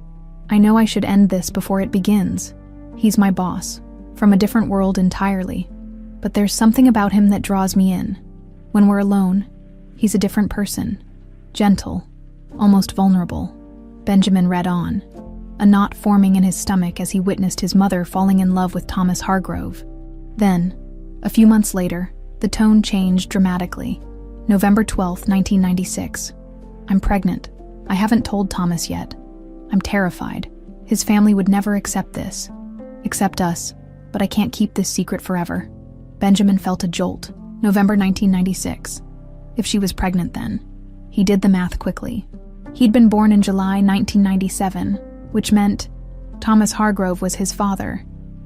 I know I should end this before it begins. He's my boss, from a different world entirely. But there's something about him that draws me in. When we're alone, he's a different person. Gentle, almost vulnerable. Benjamin read on, a knot forming in his stomach as he witnessed his mother falling in love with Thomas Hargrove. Then, a few months later, the tone changed dramatically. November 12, 1996. I'm pregnant. I haven't told Thomas yet. I'm terrified. His family would never accept this. Accept us, but I can't keep this secret forever. Benjamin felt a jolt. November 1996. If she was pregnant then. He did the math quickly. He'd been born in July 1997, which meant Thomas Hargrove was his father.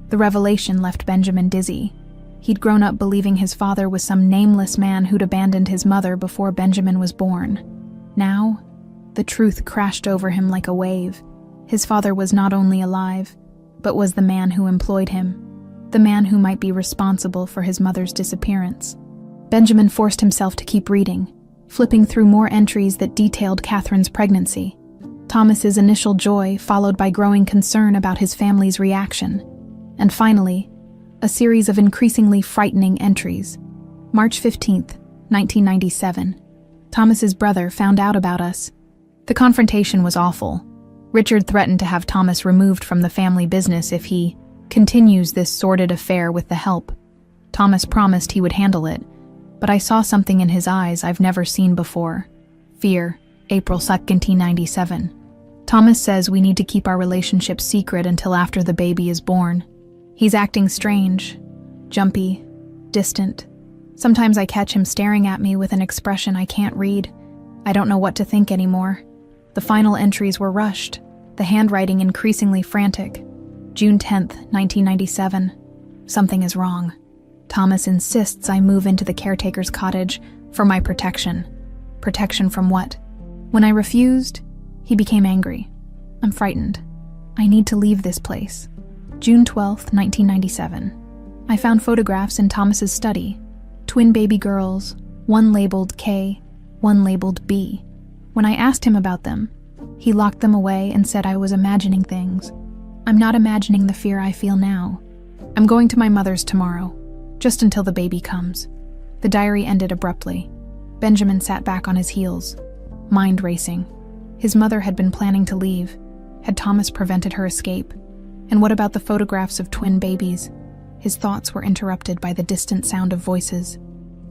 The revelation left Benjamin dizzy. He'd grown up believing his father was some nameless man who'd abandoned his mother before Benjamin was born. Now, the truth crashed over him like a wave. His father was not only alive, but was the man who employed him, the man who might be responsible for his mother's disappearance. Benjamin forced himself to keep reading, flipping through more entries that detailed Catherine's pregnancy. Thomas's initial joy followed by growing concern about his family's reaction. And finally, a series of increasingly frightening entries. March 15th, 1997. Thomas's brother found out about us. The confrontation was awful. Richard threatened to have Thomas removed from the family business if he continues this sordid affair with the help. Thomas promised he would handle it, but I saw something in his eyes I've never seen before. Fear. April 2nd, 1997. Thomas says we need to keep our relationship secret until after the baby is born. He's acting strange, jumpy, distant. Sometimes I catch him staring at me with an expression I can't read. I don't know what to think anymore. The final entries were rushed, the handwriting increasingly frantic. June 10th, 1997. Something is wrong. Thomas insists I move into the caretaker's cottage for my protection. Protection from what? When I refused, he became angry. I'm frightened. I need to leave this place. June 12th, 1997. I found photographs in Thomas's study. Twin baby girls, one labeled K, one labeled B. When I asked him about them, he locked them away and said I was imagining things. I'm not imagining the fear I feel now. I'm going to my mother's tomorrow, just until the baby comes. The diary ended abruptly. Benjamin sat back on his heels, mind racing. His mother had been planning to leave. Had Thomas prevented her escape? And what about the photographs of twin babies? His thoughts were interrupted by the distant sound of voices.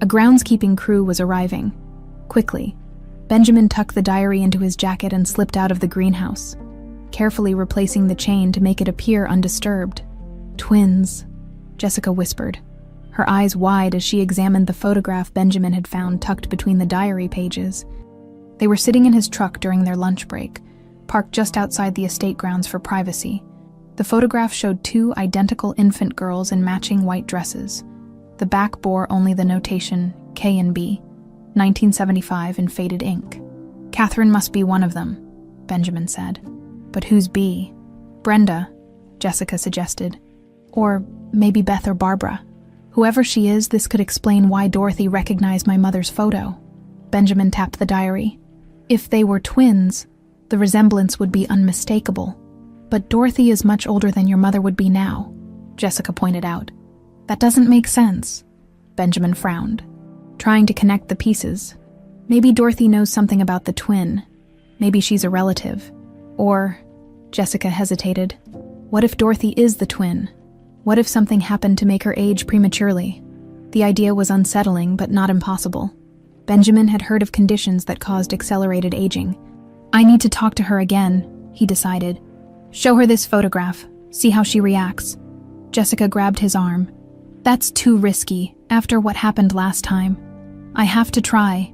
A groundskeeping crew was arriving. Quickly, Benjamin tucked the diary into his jacket and slipped out of the greenhouse, carefully replacing the chain to make it appear undisturbed. Twins, Jessica whispered, her eyes wide as she examined the photograph Benjamin had found tucked between the diary pages. They were sitting in his truck during their lunch break, parked just outside the estate grounds for privacy. The photograph showed two identical infant girls in matching white dresses. The back bore only the notation K and B, 1975 in faded ink. Catherine must be one of them, Benjamin said. But who's B? Brenda, Jessica suggested. Or maybe Beth or Barbara. Whoever she is, this could explain why Dorothy recognized my mother's photo. Benjamin tapped the diary. If they were twins, the resemblance would be unmistakable. But Dorothy is much older than your mother would be now, Jessica pointed out. That doesn't make sense. Benjamin frowned, trying to connect the pieces. Maybe Dorothy knows something about the twin. Maybe she's a relative. Or, Jessica hesitated, what if Dorothy is the twin? What if something happened to make her age prematurely? The idea was unsettling, but not impossible. Benjamin had heard of conditions that caused accelerated aging. I need to talk to her again, he decided. Show her this photograph. See how she reacts. Jessica grabbed his arm. That's too risky, after what happened last time. I have to try.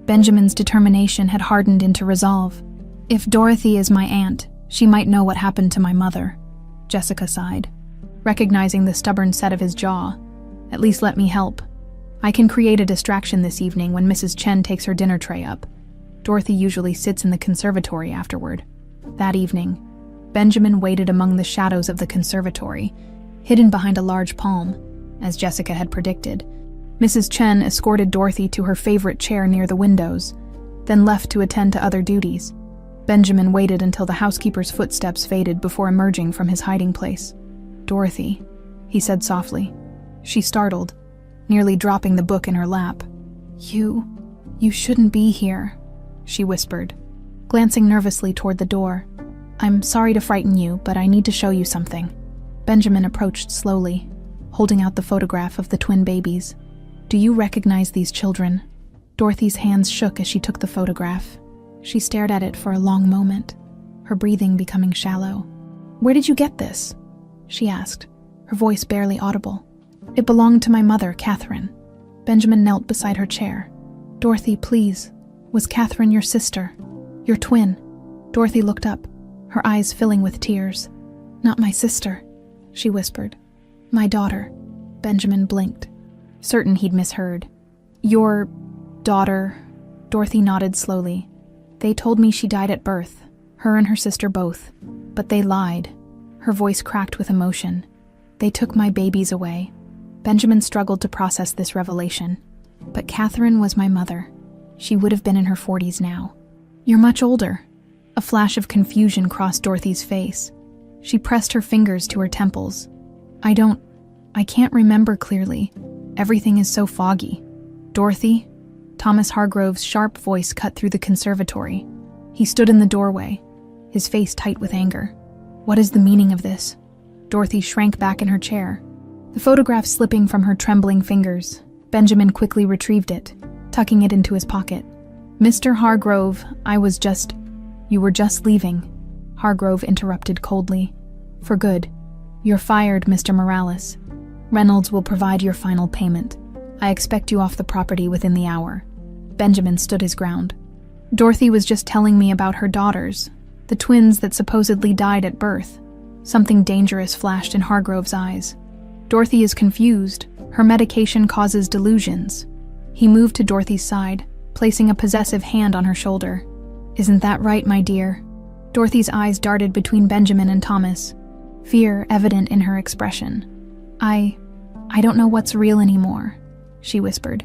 Benjamin's determination had hardened into resolve. If Dorothy is my aunt, she might know what happened to my mother. Jessica sighed, recognizing the stubborn set of his jaw. At least let me help. I can create a distraction this evening when Mrs. Chen takes her dinner tray up. Dorothy usually sits in the conservatory afterward. That evening, Benjamin waited among the shadows of the conservatory, hidden behind a large palm, as Jessica had predicted. Mrs. Chen escorted Dorothy to her favorite chair near the windows, then left to attend to other duties. Benjamin waited until the housekeeper's footsteps faded before emerging from his hiding place. Dorothy, he said softly. She startled, nearly dropping the book in her lap. You shouldn't be here, she whispered, glancing nervously toward the door. I'm sorry to frighten you, but I need to show you something. Benjamin approached slowly, holding out the photograph of the twin babies. Do you recognize these children? Dorothy's hands shook as she took the photograph. She stared at it for a long moment, her breathing becoming shallow. Where did you get this? She asked, her voice barely audible. It belonged to my mother, Catherine. Benjamin knelt beside her chair. Dorothy, please. Was Catherine your sister? Your twin? Dorothy looked up, her eyes filling with tears. Not my sister, she whispered. My daughter. Benjamin blinked, certain he'd misheard. Your daughter? Dorothy nodded slowly. They told me she died at birth, her and her sister both. But they lied. Her voice cracked with emotion. They took my babies away. Benjamin struggled to process this revelation. But Catherine was my mother. She would have been in her 40s now. You're much older. A flash of confusion crossed Dorothy's face. She pressed her fingers to her temples. I can't remember clearly. Everything is so foggy. Dorothy? Thomas Hargrove's sharp voice cut through the conservatory. He stood in the doorway, his face tight with anger. What is the meaning of this? Dorothy shrank back in her chair, the photograph slipping from her trembling fingers. Benjamin quickly retrieved it, tucking it into his pocket. Mr. Hargrove, You were just leaving, Hargrove interrupted coldly. For good. You're fired, Mr. Morales. Reynolds will provide your final payment. I expect you off the property within the hour. Benjamin stood his ground. Dorothy was just telling me about her daughters, the twins that supposedly died at birth. Something dangerous flashed in Hargrove's eyes. Dorothy is confused. Her medication causes delusions. He moved to Dorothy's side, placing a possessive hand on her shoulder. Isn't that right, my dear? Dorothy's eyes darted between Benjamin and Thomas, fear evident in her expression. I don't know what's real anymore, she whispered.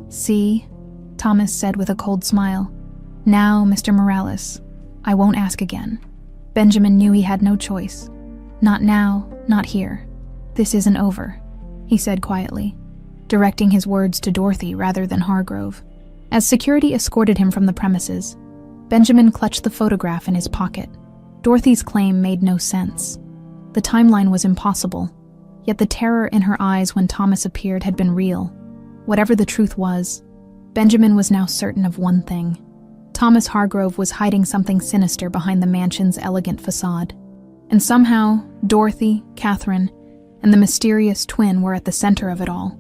See? Thomas said with a cold smile. Now, Mr. Morales, I won't ask again. Benjamin knew he had no choice. Not now, not here. This isn't over, he said quietly, directing his words to Dorothy rather than Hargrove. As security escorted him from the premises, Benjamin clutched the photograph in his pocket. Dorothy's claim made no sense. The timeline was impossible, yet the terror in her eyes when Thomas appeared had been real. Whatever the truth was, Benjamin was now certain of one thing. Thomas Hargrove was hiding something sinister behind the mansion's elegant facade. And somehow, Dorothy, Catherine, and the mysterious twin were at the center of it all.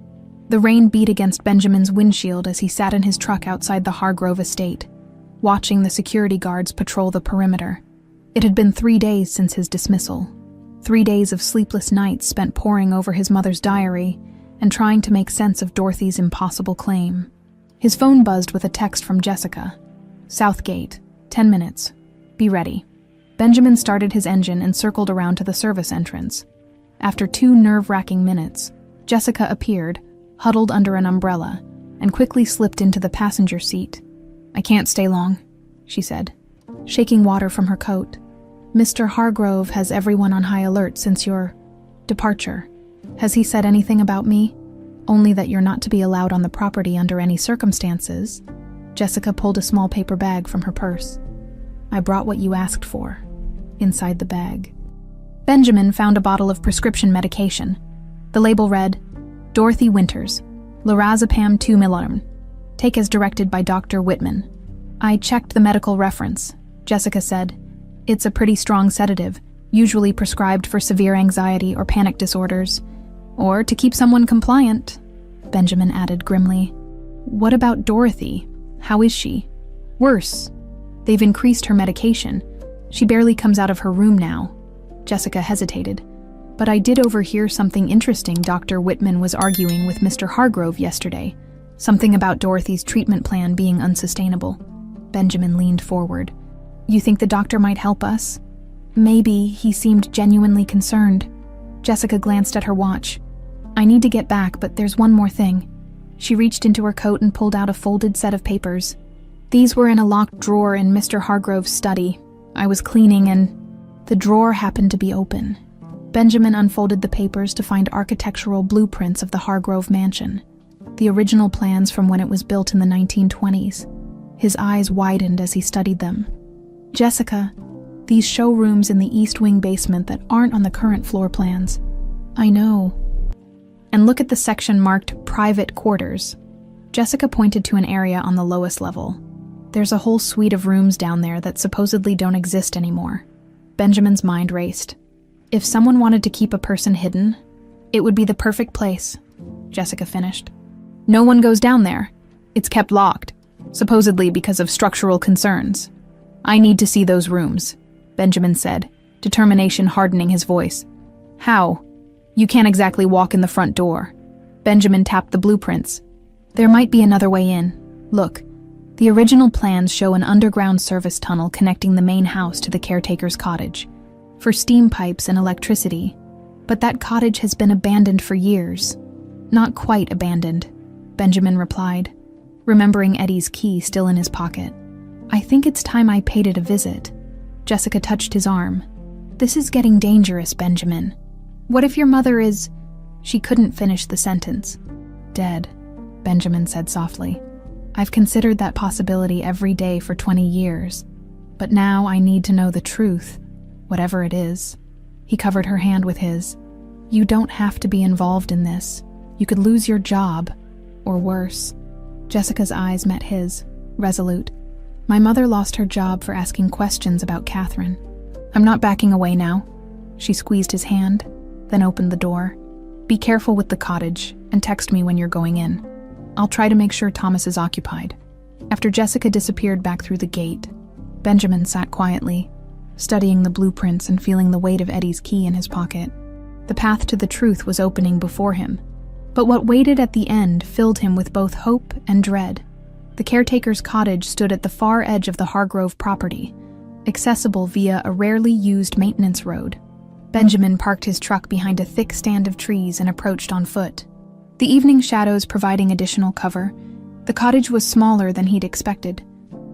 The rain beat against Benjamin's windshield as he sat in his truck outside the Hargrove estate, watching the security guards patrol the perimeter. It had been 3 days since his dismissal. 3 days of sleepless nights spent poring over his mother's diary and trying to make sense of Dorothy's impossible claim. His phone buzzed with a text from Jessica. "Southgate, 10 minutes. Be ready." Benjamin started his engine and circled around to the service entrance. After 2 nerve-wracking minutes, Jessica appeared, huddled under an umbrella, and quickly slipped into the passenger seat. "I can't stay long," she said, shaking water from her coat. "Mr. Hargrove has everyone on high alert since your departure. Has he said anything about me? Only that you're not to be allowed on the property under any circumstances." Jessica pulled a small paper bag from her purse. "I brought what you asked for." Inside the bag, Benjamin found a bottle of prescription medication. The label read, "Dorothy Winters, lorazepam 2 mg. Take as directed by Dr. Whitman." "I checked the medical reference," Jessica said. "It's a pretty strong sedative, usually prescribed for severe anxiety or panic disorders. Or to keep someone compliant," Benjamin added grimly. "What about Dorothy? How is she?" "Worse. They've increased her medication. She barely comes out of her room now." Jessica hesitated. "But I did overhear something interesting Dr. Whitman was arguing with Mr. Hargrove yesterday. Something about Dorothy's treatment plan being unsustainable." Benjamin leaned forward. "You think the doctor might help us?" "Maybe." He seemed genuinely concerned. Jessica glanced at her watch. "I need to get back, but there's one more thing." She reached into her coat and pulled out a folded set of papers. "These were in a locked drawer in Mr. Hargrove's study. I was cleaning and the drawer happened to be open." Benjamin unfolded the papers to find architectural blueprints of the Hargrove mansion, the original plans from when it was built in the 1920s. His eyes widened as he studied them. "Jessica, these showrooms in the East Wing basement that aren't on the current floor plans." "I know." "And look at the section marked Private Quarters." Jessica pointed to an area on the lowest level. "There's a whole suite of rooms down there that supposedly don't exist anymore." Benjamin's mind raced. If someone wanted to keep a person hidden, it would be the perfect place, Jessica finished. "No one goes down there. It's kept locked, supposedly because of structural concerns." "I need to see those rooms," Benjamin said, determination hardening his voice. "How? You can't exactly walk in the front door." Benjamin tapped the blueprints. "There might be another way in. Look, the original plans show an underground service tunnel connecting the main house to the caretaker's cottage, for steam pipes and electricity. But that cottage has been abandoned for years." "Not quite abandoned," Benjamin replied, remembering Eddie's key still in his pocket. "I think it's time I paid it a visit." Jessica touched his arm. "This is getting dangerous, Benjamin. What if your mother is—" She couldn't finish the sentence. "Dead," Benjamin said softly. "I've considered that possibility every day for 20 years. But now I need to know the truth, whatever it is." He covered her hand with his. "You don't have to be involved in this. You could lose your job, or worse." Jessica's eyes met his, resolute. "My mother lost her job for asking questions about Catherine. I'm not backing away now." She squeezed his hand, then opened the door. "Be careful with the cottage, and text me when you're going in. I'll try to make sure Thomas is occupied." After Jessica disappeared back through the gate, Benjamin sat quietly, studying the blueprints and feeling the weight of Eddie's key in his pocket. The path to the truth was opening before him, but what waited at the end filled him with both hope and dread. The caretaker's cottage stood at the far edge of the Hargrove property, accessible via a rarely used maintenance road. Benjamin parked his truck behind a thick stand of trees and approached on foot. The evening shadows providing additional cover, the cottage was smaller than he'd expected.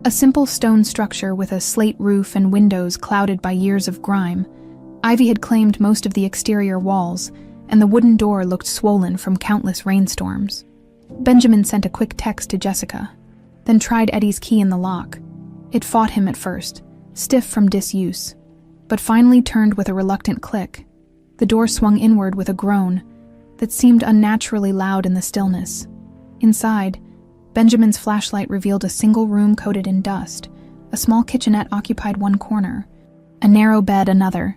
A simple stone structure with a slate roof and windows clouded by years of grime. Ivy had claimed most of the exterior walls, and the wooden door looked swollen from countless rainstorms. Benjamin sent a quick text to Jessica. then tried Eddie's key in the lock. It fought him at first, stiff from disuse, but finally turned with a reluctant click. The door swung inward with a groan that seemed unnaturally loud in the stillness. Inside, Benjamin's flashlight revealed a single room coated in dust. A small kitchenette occupied one corner, a narrow bed another.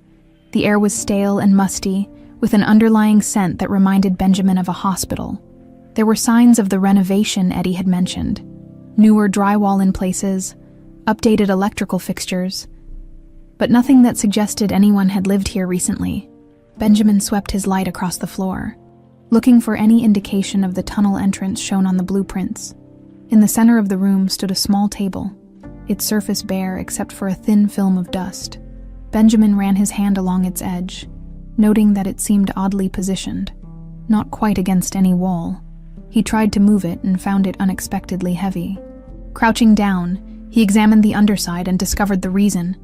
The air was stale and musty, with an underlying scent that reminded Benjamin of a hospital. There were signs of the renovation Eddie had mentioned. Newer drywall in places, updated electrical fixtures, but nothing that suggested anyone had lived here recently. Benjamin swept his light across the floor, looking for any indication of the tunnel entrance shown on the blueprints. In the center of the room stood a small table, its surface bare except for a thin film of dust. Benjamin ran his hand along its edge, noting that it seemed oddly positioned, not quite against any wall. He tried to move it and found it unexpectedly heavy. Crouching down, he examined the underside and discovered the reason.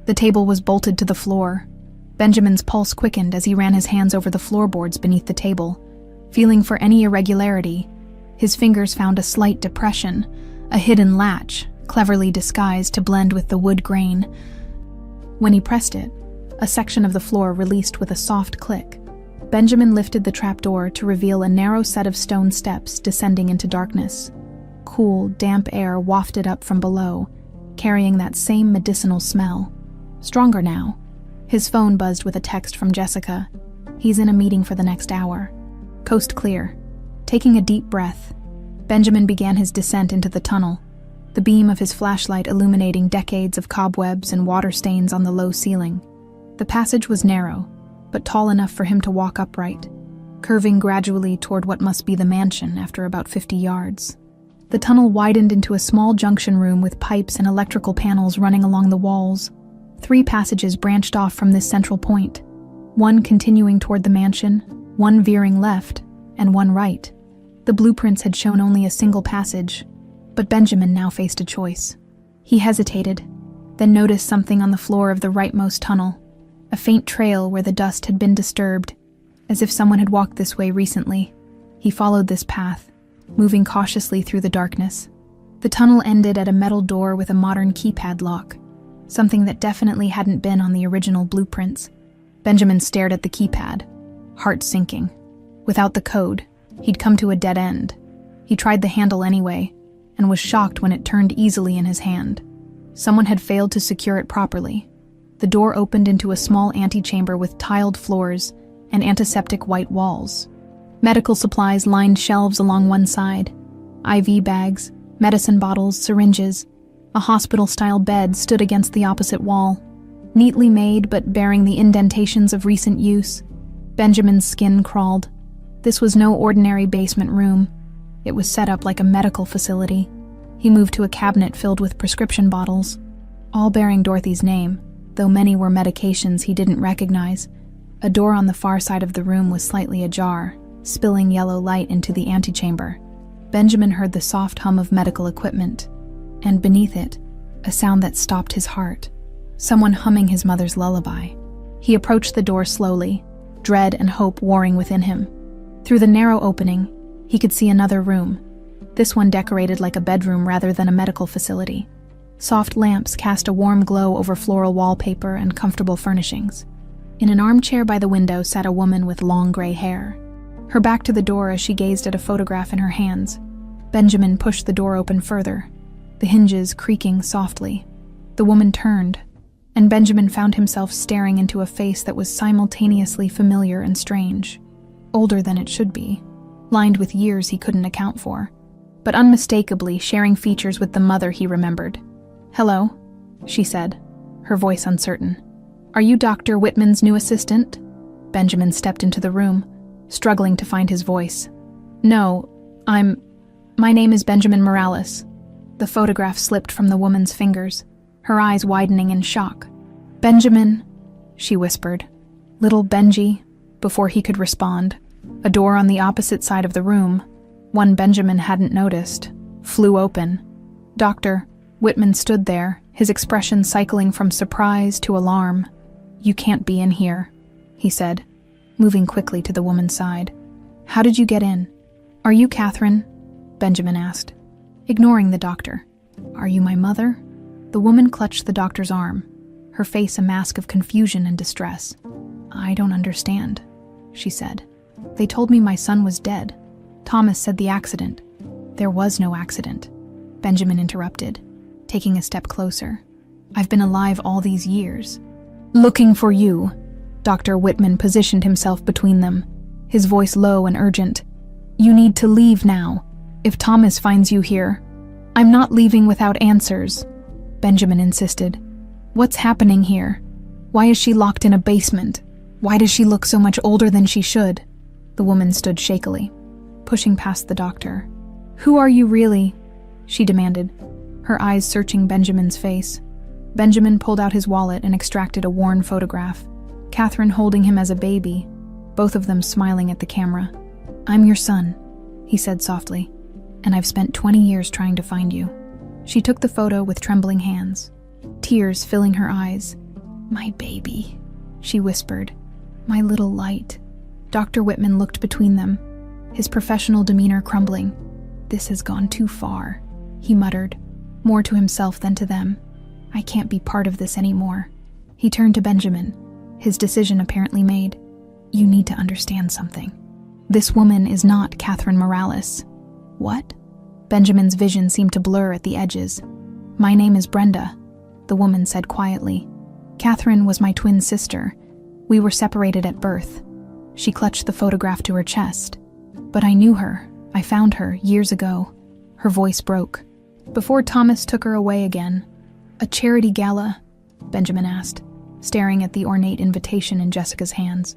The table was bolted to the floor. Benjamin's pulse quickened as he ran his hands over the floorboards beneath the table. Feeling for any irregularity, his fingers found a slight depression, a hidden latch, cleverly disguised to blend with the wood grain. When he pressed it, a section of the floor released with a soft click. Benjamin lifted the trapdoor to reveal a narrow set of stone steps descending into darkness. Cool, damp air wafted up from below, carrying that same medicinal smell. Stronger now. His phone buzzed with a text from Jessica. He's in a meeting for the next hour. Coast clear. Taking a deep breath, Benjamin began his descent into the tunnel, the beam of his flashlight illuminating decades of cobwebs and water stains on the low ceiling. The passage was narrow, but tall enough for him to walk upright, curving gradually toward what must be the mansion after about 50 yards. The tunnel widened into a small junction room with pipes and electrical panels running along the walls. 3 passages branched off from this central point, one continuing toward the mansion, one veering left, and one right. The blueprints had shown only a single passage, but Benjamin now faced a choice. He hesitated, then noticed something on the floor of the rightmost tunnel, a faint trail where the dust had been disturbed, as if someone had walked this way recently. He followed this path, moving cautiously through the darkness. The tunnel ended at a metal door with a modern keypad lock, something that definitely hadn't been on the original blueprints. Benjamin stared at the keypad, heart sinking. Without the code, he'd come to a dead end. He tried the handle anyway, and was shocked when it turned easily in his hand. Someone had failed to secure it properly. The door opened into a small antechamber with tiled floors and antiseptic white walls. Medical supplies lined shelves along one side. IV bags, medicine bottles, syringes. A hospital-style bed stood against the opposite wall, neatly made but bearing the indentations of recent use. Benjamin's skin crawled. This was no ordinary basement room. It was set up like a medical facility. He moved to a cabinet filled with prescription bottles, all bearing Dorothy's name, though many were medications he didn't recognize. A door on the far side of the room was slightly ajar, spilling yellow light into the antechamber. Benjamin heard the soft hum of medical equipment, and beneath it, a sound that stopped his heart. Someone humming his mother's lullaby. He approached the door slowly, dread and hope warring within him. Through the narrow opening, he could see another room, this one decorated like a bedroom rather than a medical facility. Soft lamps cast a warm glow over floral wallpaper and comfortable furnishings. In an armchair by the window sat a woman with long gray hair, her back to the door as she gazed at a photograph in her hands. Benjamin pushed the door open further, the hinges creaking softly. The woman turned, and Benjamin found himself staring into a face that was simultaneously familiar and strange. Older than it should be, lined with years he couldn't account for, but unmistakably sharing features with the mother he remembered. "Hello," she said, her voice uncertain. "Are you Dr. Whitman's new assistant?" Benjamin stepped into the room, struggling to find his voice. "No, my name is Benjamin Morales." The photograph slipped from the woman's fingers, her eyes widening in shock. "Benjamin," she whispered. "Little Benji," before he could respond. A door on the opposite side of the room, one Benjamin hadn't noticed, flew open. Dr. Whitman stood there, his expression cycling from surprise to alarm. "You can't be in here," he said, moving quickly to the woman's side. "How did you get in?" "Are you Catherine?" Benjamin asked. ignoring the doctor. "Are you my mother?" The woman clutched the doctor's arm, her face a mask of confusion and distress. "I don't understand," she said. "They told me my son was dead. Thomas said the accident." "There was no accident," Benjamin interrupted, taking a step closer. "I've been alive all these years." "Looking for you." Dr. Whitman positioned himself between them, his voice low and urgent. "You need to leave now. If Thomas finds you here." "I'm not leaving without answers," Benjamin insisted. "What's happening here? Why is she locked in a basement? Why does she look so much older than she should?" The woman stood shakily, pushing past the doctor. "Who are you really?" she demanded, her eyes searching Benjamin's face. Benjamin pulled out his wallet and extracted a worn photograph, Catherine holding him as a baby, both of them smiling at the camera. "I'm your son," he said softly, "and I've spent 20 years trying to find you." She took the photo with trembling hands, tears filling her eyes. "My baby," she whispered. "My little light." Dr. Whitman looked between them, his professional demeanor crumbling. "This has gone too far," he muttered, more to himself than to them. "I can't be part of this anymore." He turned to Benjamin, his decision apparently made. "You need to understand something. This woman is not Catherine Morales." "What?" Benjamin's vision seemed to blur at the edges. "My name is Brenda," the woman said quietly. "Catherine was my twin sister. We were separated at birth." She clutched the photograph to her chest. "But I knew her. I found her years ago." Her voice broke. "Before Thomas took her away again." "A charity gala?" Benjamin asked, staring at the ornate invitation in Jessica's hands.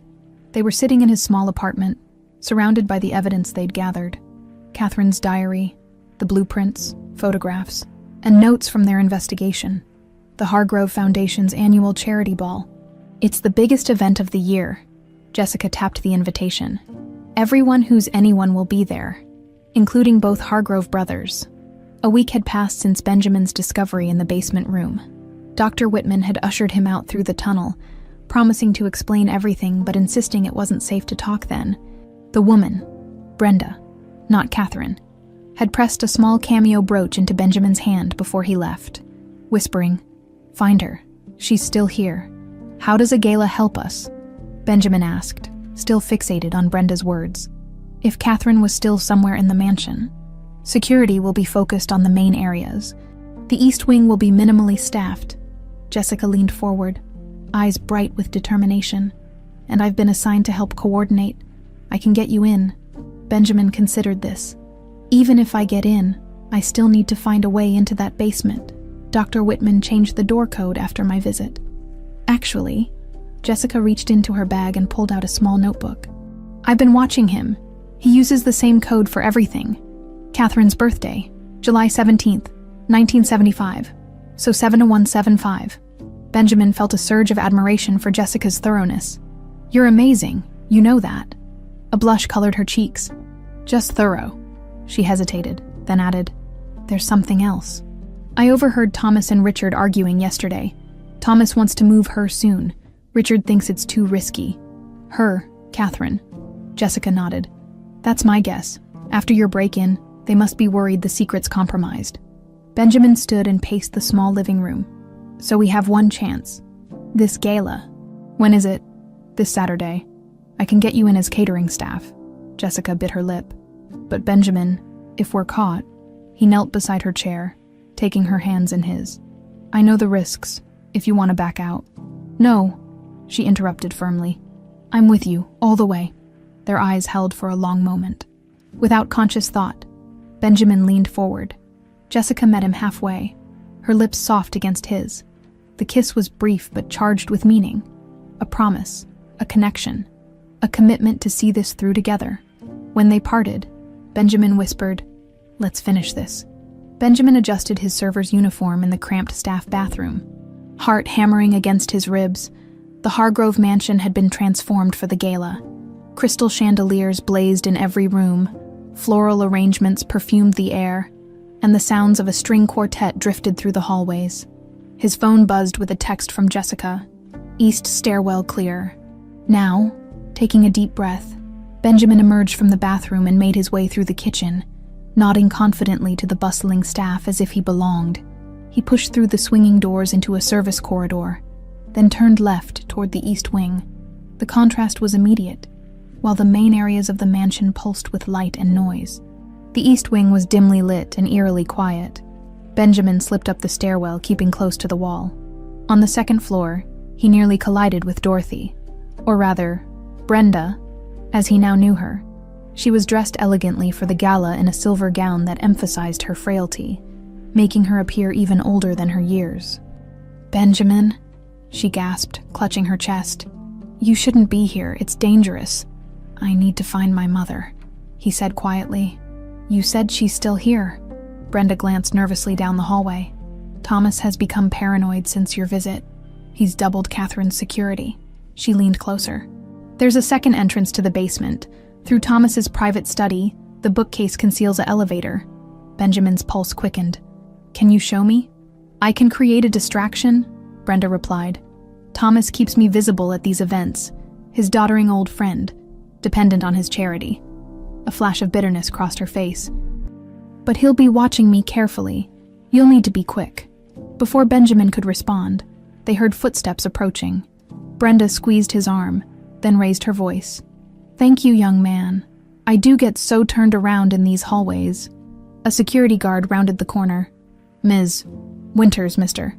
They were sitting in his small apartment, surrounded by the evidence they'd gathered. Catherine's diary, the blueprints, photographs, and notes from their investigation. The Hargrove Foundation's annual charity ball. "It's the biggest event of the year." Jessica tapped the invitation. "Everyone who's anyone will be there, including both Hargrove brothers." A week had passed since Benjamin's discovery in the basement room. Dr. Whitman had ushered him out through the tunnel, promising to explain everything but insisting it wasn't safe to talk then. The woman, Brenda, not Catherine, had pressed a small cameo brooch into Benjamin's hand before he left, whispering, "Find her. She's still here." "How does a gala help us?" Benjamin asked, still fixated on Brenda's words. "If Catherine was still somewhere in the mansion, security will be focused on the main areas. The East Wing will be minimally staffed." Jessica leaned forward, eyes bright with determination. "And I've been assigned to help coordinate. I can get you in." Benjamin considered this. "Even if I get in, I still need to find a way into that basement. Dr. Whitman changed the door code after my visit." "Actually," Jessica reached into her bag and pulled out a small notebook. "I've been watching him. He uses the same code for everything. Catherine's birthday, July 17th, 1975, so 70175. Benjamin felt a surge of admiration for Jessica's thoroughness. "You're amazing, you know that." A blush colored her cheeks. "Just thorough." She hesitated, then added, "There's something else. I overheard Thomas and Richard arguing yesterday. Thomas wants to move her soon. Richard thinks it's too risky." "Her, Catherine." Jessica nodded. "That's my guess. After your break-in, they must be worried the secret's compromised." Benjamin stood and paced the small living room. "So we have one chance. This gala. When is it?" "This Saturday. I can get you in as catering staff." Jessica bit her lip. "But Benjamin, if we're caught..." He knelt beside her chair, taking her hands in his. "I know the risks, if you want to back out." "No," she interrupted firmly. "I'm with you, all the way." Their eyes held for a long moment. Without conscious thought, Benjamin leaned forward. Jessica met him halfway, her lips soft against his. The kiss was brief but charged with meaning. A promise, a connection, a commitment to see this through together. When they parted, Benjamin whispered, "Let's finish this." Benjamin adjusted his server's uniform in the cramped staff bathroom. Heart hammering against his ribs, the Hargrove mansion had been transformed for the gala. Crystal chandeliers blazed in every room, floral arrangements perfumed the air, and the sounds of a string quartet drifted through the hallways. His phone buzzed with a text from Jessica. "East stairwell clear." Now, taking a deep breath, Benjamin emerged from the bathroom and made his way through the kitchen, nodding confidently to the bustling staff as if he belonged. He pushed through the swinging doors into a service corridor, then turned left toward the east wing. The contrast was immediate, while the main areas of the mansion pulsed with light and noise. The east wing was dimly lit and eerily quiet. Benjamin slipped up the stairwell, keeping close to the wall. On the second floor, he nearly collided with Dorothy, or rather, Brenda, as he now knew her. She was dressed elegantly for the gala in a silver gown that emphasized her frailty, making her appear even older than her years. "Benjamin," she gasped, clutching her chest. "You shouldn't be here. It's dangerous." "I need to find my mother," he said quietly. "You said she's still here." Brenda glanced nervously down the hallway. "Thomas has become paranoid since your visit. He's doubled Catherine's security." She leaned closer. "There's a second entrance to the basement. Through Thomas's private study, the bookcase conceals an elevator." Benjamin's pulse quickened. "Can you show me?" "I can create a distraction," Brenda replied. "Thomas keeps me visible at these events, his doddering old friend, dependent on his charity." A flash of bitterness crossed her face. "But he'll be watching me carefully. You'll need to be quick." Before Benjamin could respond, they heard footsteps approaching. Brenda squeezed his arm, then raised her voice. "Thank you, young man. I do get so turned around in these hallways." A security guard rounded the corner. "Ms. Winters, Mr.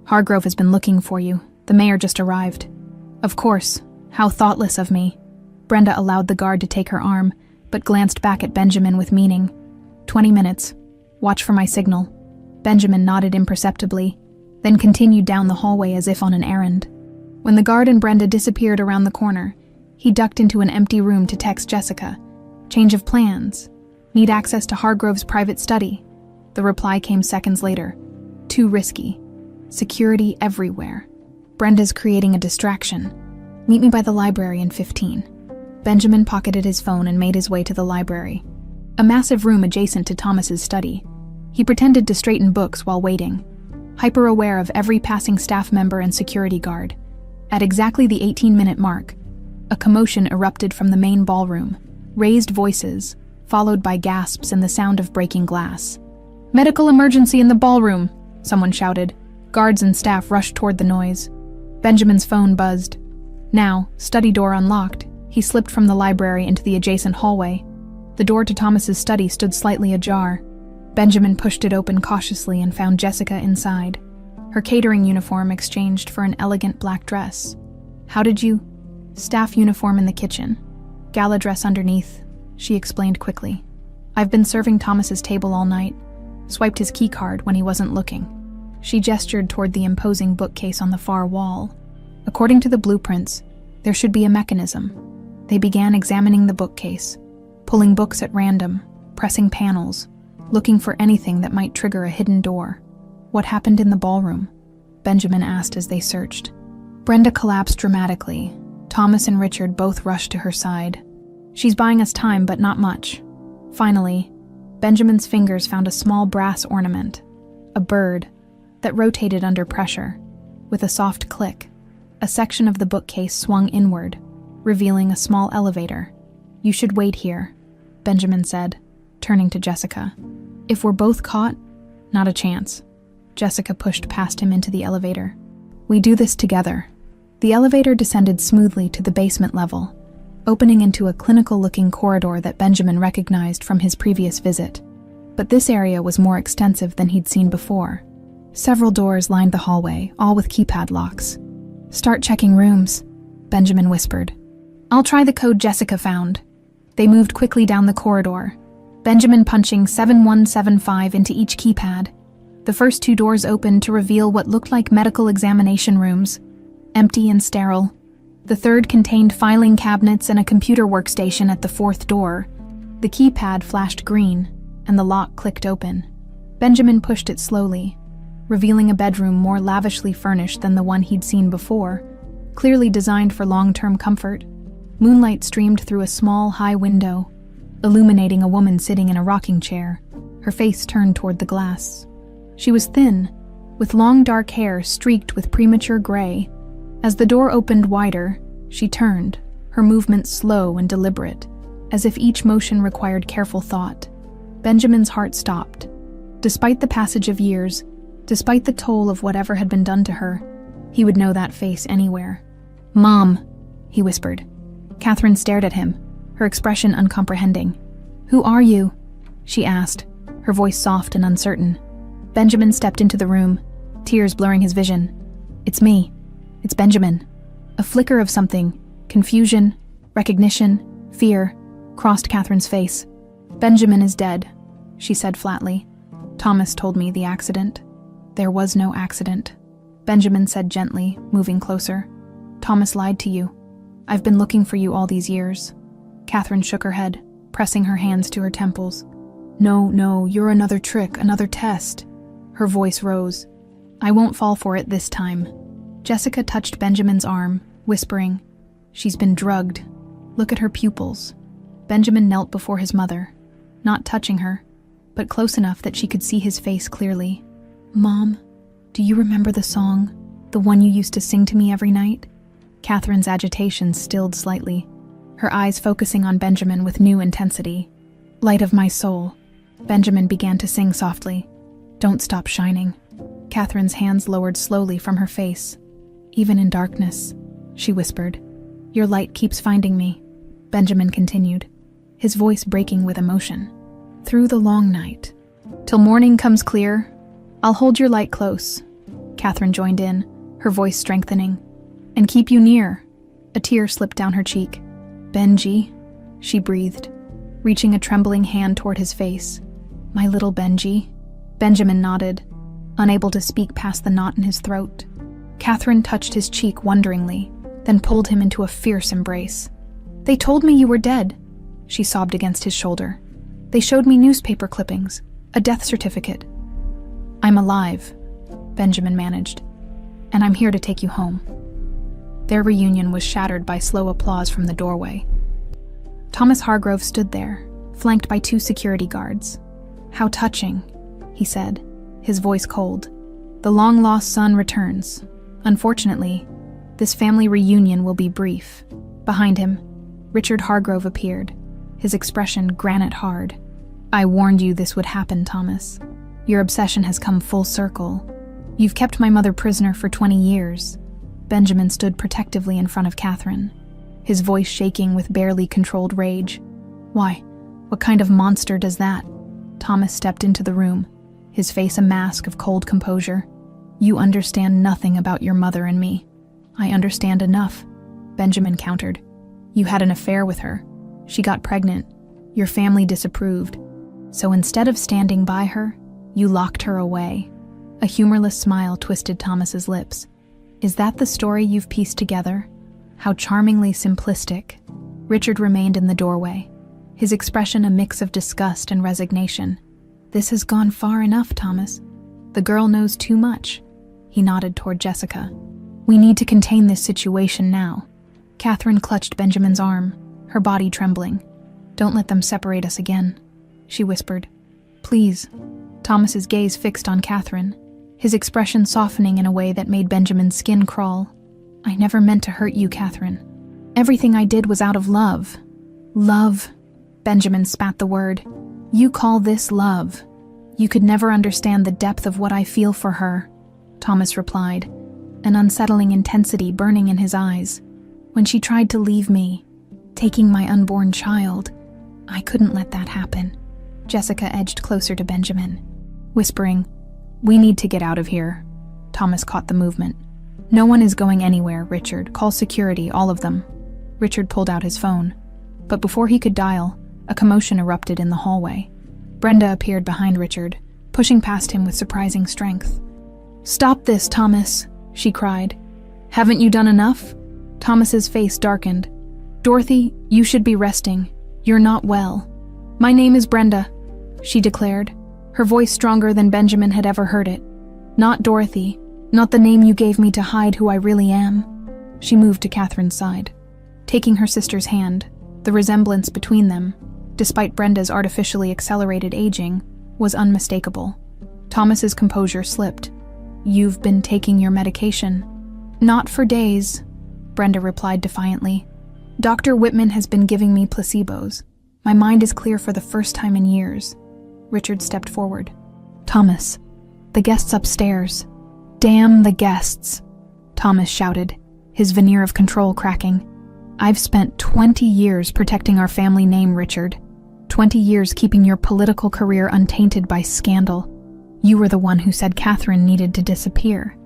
Hargrove has been looking for you. The mayor just arrived." "Of course. How thoughtless of me." Brenda allowed the guard to take her arm, but glanced back at Benjamin with meaning. 20 minutes. Watch for my signal." Benjamin nodded imperceptibly, then continued down the hallway as if on an errand. When the guard and Brenda disappeared around the corner, he ducked into an empty room to text Jessica. "Change of plans. Need access to Hargrove's private study." The reply came seconds later. "Too risky. Security everywhere. Brenda's creating a distraction. Meet me by the library in 15. Benjamin pocketed his phone and made his way to the library, a massive room adjacent to Thomas's study. He pretended to straighten books while waiting, hyper-aware of every passing staff member and security guard. At exactly the 18-minute mark, a commotion erupted from the main ballroom, raised voices, followed by gasps and the sound of breaking glass. "Medical emergency in the ballroom," someone shouted. Guards and staff rushed toward the noise. Benjamin's phone buzzed. Now, study door unlocked, he slipped from the library into the adjacent hallway. The door to Thomas's study stood slightly ajar. Benjamin pushed it open cautiously and found Jessica inside, her catering uniform exchanged for an elegant black dress. "How did you—" "Staff uniform in the kitchen. Gala dress underneath," she explained quickly. "I've been serving Thomas's table all night. Swiped his key card when he wasn't looking." She gestured toward the imposing bookcase on the far wall. According to the blueprints, there should be a mechanism. They began examining the bookcase, pulling books at random, pressing panels, looking for anything that might trigger a hidden door. "What happened in the ballroom?" Benjamin asked as they searched. Brenda collapsed dramatically. Thomas and Richard both rushed to her side. "She's buying us time, but not much." Finally, Benjamin's fingers found a small brass ornament, a bird, that rotated under pressure. With a soft click, a section of the bookcase swung inward, revealing a small elevator. "You should wait here," Benjamin said, turning to Jessica. "If we're both caught, not a chance." Jessica pushed past him into the elevator. "We do this together." The elevator descended smoothly to the basement level, opening into a clinical-looking corridor that Benjamin recognized from his previous visit. But this area was more extensive than he'd seen before. Several doors lined the hallway, all with keypad locks. "Start checking rooms," Benjamin whispered. "I'll try the code Jessica found." They moved quickly down the corridor, Benjamin punching 7175 into each keypad. The first two doors opened to reveal what looked like medical examination rooms, empty and sterile. The third contained filing cabinets and a computer workstation at the fourth door. The keypad flashed green, and the lock clicked open. Benjamin pushed it slowly, revealing a bedroom more lavishly furnished than the one he'd seen before, clearly designed for long-term comfort. Moonlight streamed through a small, high window, illuminating a woman sitting in a rocking chair, her face turned toward the glass. She was thin, with long dark hair streaked with premature gray. As the door opened wider, she turned, her movements slow and deliberate, as if each motion required careful thought. Benjamin's heart stopped. Despite the passage of years, despite the toll of whatever had been done to her, he would know that face anywhere. "Mom," he whispered. Catherine stared at him, her expression uncomprehending. "Who are you?" she asked, her voice soft and uncertain. Benjamin stepped into the room, tears blurring his vision. "It's me. It's Benjamin." A flicker of something, confusion, recognition, fear, crossed Catherine's face. "Benjamin is dead," she said flatly. "Thomas told me the accident." "There was no accident," Benjamin said gently, moving closer. "Thomas lied to you. I've been looking for you all these years." Catherine shook her head, pressing her hands to her temples. No, you're another trick, another test." Her voice rose. "I won't fall for it this time." Jessica touched Benjamin's arm, whispering, "She's been drugged. Look at her pupils." Benjamin knelt before his mother, not touching her, but close enough that she could see his face clearly. "Mom, do you remember the song, the one you used to sing to me every night?" Catherine's agitation stilled slightly, her eyes focusing on Benjamin with new intensity. "Light of my soul," Benjamin began to sing softly. "Don't stop shining." Catherine's hands lowered slowly from her face. "Even in darkness," she whispered, "your light keeps finding me." Benjamin continued, his voice breaking with emotion. "Through the long night, till morning comes clear, I'll hold your light close." Catherine joined in, her voice strengthening. "And keep you near." A tear slipped down her cheek. "Benji," she breathed, reaching a trembling hand toward his face. "My little Benji." Benjamin nodded, unable to speak past the knot in his throat. Catherine touched his cheek wonderingly, then pulled him into a fierce embrace. "They told me you were dead," she sobbed against his shoulder. "They showed me newspaper clippings, a death certificate." "I'm alive," Benjamin managed, "and I'm here to take you home." Their reunion was shattered by slow applause from the doorway. Thomas Hargrove stood there, flanked by 2 security guards. "How touching," he said, his voice cold. "The long-lost son returns. Unfortunately, this family reunion will be brief." Behind him, Richard Hargrove appeared, his expression granite hard. "I warned you this would happen, Thomas. Your obsession has come full circle. You've kept my mother prisoner for 20 years. Benjamin stood protectively in front of Catherine, his voice shaking with barely controlled rage. "Why, what kind of monster does that?" Thomas stepped into the room, his face a mask of cold composure. "You understand nothing about your mother and me." "I understand enough," Benjamin countered. "You had an affair with her. She got pregnant. Your family disapproved. So instead of standing by her, you locked her away." A humorless smile twisted Thomas's lips. "Is that the story you've pieced together? How charmingly simplistic." Richard remained in the doorway, his expression a mix of disgust and resignation. "This has gone far enough, Thomas. The girl knows too much." He nodded toward Jessica. "We need to contain this situation now." Catherine clutched Benjamin's arm, her body trembling. "Don't let them separate us again," she whispered. "Please." Thomas's gaze fixed on Catherine, his expression softening in a way that made Benjamin's skin crawl. "I never meant to hurt you, Catherine. Everything I did was out of love." "Love," Benjamin spat the word. "You call this love? You could never understand the depth of what I feel for her," Thomas replied, an unsettling intensity burning in his eyes. "When she tried to leave me, taking my unborn child, I couldn't let that happen." Jessica edged closer to Benjamin, whispering, "We need to get out of here." Thomas caught the movement. "No one is going anywhere, Richard. Call security, all of them." Richard pulled out his phone, but before he could dial, a commotion erupted in the hallway. Brenda appeared behind Richard, pushing past him with surprising strength. "Stop this, Thomas," she cried. "Haven't you done enough?" Thomas's face darkened. "Dorothy, you should be resting. You're not well." "My name is Brenda," she declared, her voice stronger than Benjamin had ever heard it. "Not Dorothy, not the name you gave me to hide who I really am." She moved to Catherine's side, taking her sister's hand. The resemblance between them, despite Brenda's artificially accelerated aging, was unmistakable. Thomas's composure slipped. "You've been taking your medication." "Not for days," Brenda replied defiantly. "Dr. Whitman has been giving me placebos. My mind is clear for the first time in years." Richard stepped forward. "Thomas, the guests upstairs. Damn the guests," Thomas shouted, his veneer of control cracking. "I've spent 20 years protecting our family name, Richard. 20 years keeping your political career untainted by scandal. You were the one who said Catherine needed to disappear.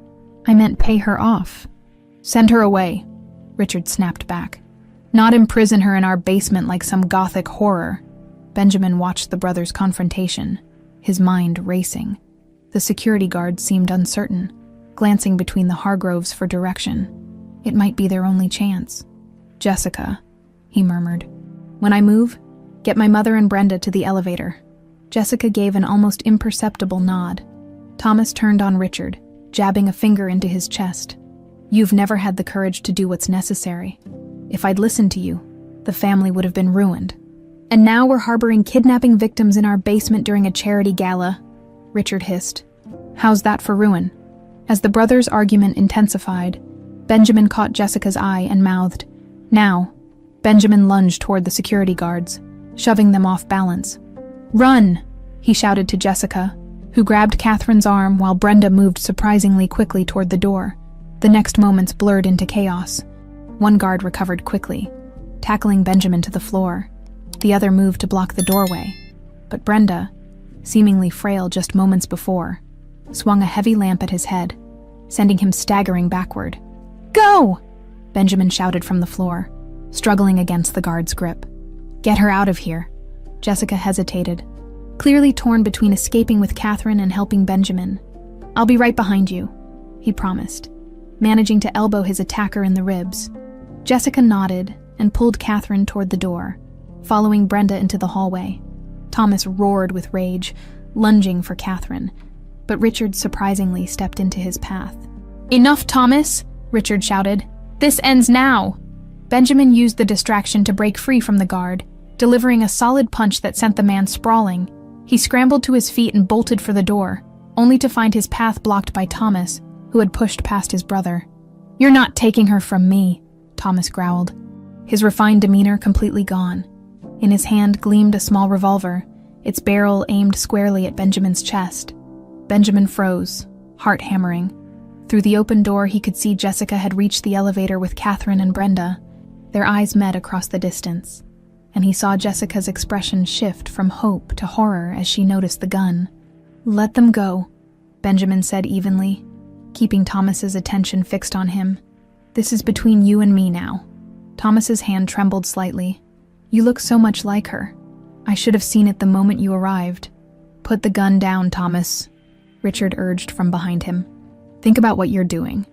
I meant pay her off." "Send her away," Richard snapped back. "Not imprison her in our basement like some gothic horror." Benjamin watched the brothers' confrontation, his mind racing. The security guard seemed uncertain, glancing between the Hargroves for direction. It might be their only chance. "Jessica," he murmured. "When I move, get my mother and Brenda to the elevator." Jessica gave an almost imperceptible nod. Thomas turned on Richard, jabbing a finger into his chest. "You've never had the courage to do what's necessary. If I'd listened to you, the family would have been ruined. And now we're harboring kidnapping victims in our basement during a charity gala," Richard hissed. "How's that for ruin?" As the brothers' argument intensified, Benjamin caught Jessica's eye and mouthed, "Now." Benjamin lunged toward the security guards, shoving them off balance. "Run!" he shouted to Jessica, who grabbed Catherine's arm while Brenda moved surprisingly quickly toward the door. The next moments blurred into chaos. One guard recovered quickly, tackling Benjamin to the floor. The other moved to block the doorway. But Brenda, seemingly frail just moments before, swung a heavy lamp at his head, sending him staggering backward. "Go!" Benjamin shouted from the floor, struggling against the guard's grip. "Get her out of here." Jessica hesitated, clearly torn between escaping with Catherine and helping Benjamin. "I'll be right behind you," he promised, managing to elbow his attacker in the ribs. Jessica nodded and pulled Catherine toward the door, following Brenda into the hallway. Thomas roared with rage, lunging for Catherine, but Richard surprisingly stepped into his path. "Enough, Thomas!" Richard shouted. "This ends now!" Benjamin used the distraction to break free from the guard, delivering a solid punch that sent the man sprawling. He scrambled to his feet and bolted for the door, only to find his path blocked by Thomas, who had pushed past his brother. "You're not taking her from me," Thomas growled, his refined demeanor completely gone. In his hand gleamed a small revolver, its barrel aimed squarely at Benjamin's chest. Benjamin froze, heart hammering. Through the open door, he could see Jessica had reached the elevator with Catherine and Brenda. Their eyes met across the distance, and he saw Jessica's expression shift from hope to horror as she noticed the gun. "Let them go," Benjamin said evenly, keeping Thomas's attention fixed on him. "This is between you and me now." Thomas's hand trembled slightly. "You look so much like her. I should have seen it the moment you arrived." "Put the gun down, Thomas," Richard urged from behind him. "Think about what you're doing.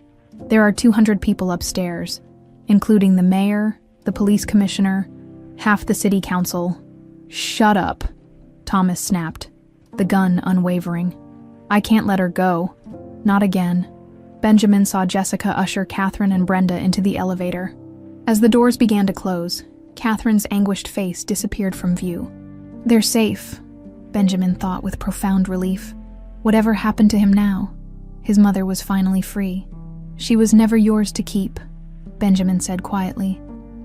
There are 200 people upstairs, including the mayor, the police commissioner, half the city council." "Shut up," Thomas snapped, the gun unwavering. "I can't let her go. Not again." Benjamin saw Jessica usher Catherine and Brenda into the elevator. As the doors began to close, Catherine's anguished face disappeared from view. "They're safe," Benjamin thought with profound relief. Whatever happened to him now, his mother was finally free. "She was never yours to keep," Benjamin said quietly.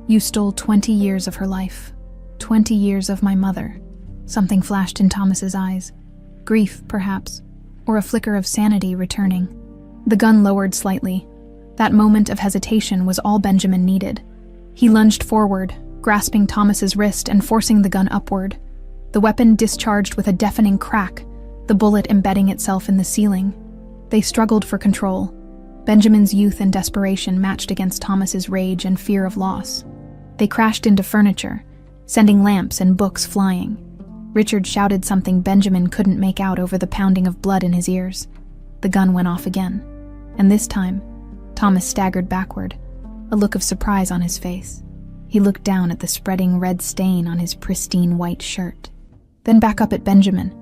"You stole 20 years of her life. 20 years of my mother." Something flashed in Thomas's eyes. Grief, perhaps, or a flicker of sanity returning. The gun lowered slightly. That moment of hesitation was all Benjamin needed. He lunged forward, grasping Thomas's wrist and forcing the gun upward. The weapon discharged with a deafening crack, the bullet embedding itself in the ceiling. They struggled for control. Benjamin's youth and desperation matched against Thomas's rage and fear of loss. They crashed into furniture, sending lamps and books flying. Richard shouted something Benjamin couldn't make out over the pounding of blood in his ears. The gun went off again, and this time, Thomas staggered backward, a look of surprise on his face. He looked down at the spreading red stain on his pristine white shirt, then back up at Benjamin.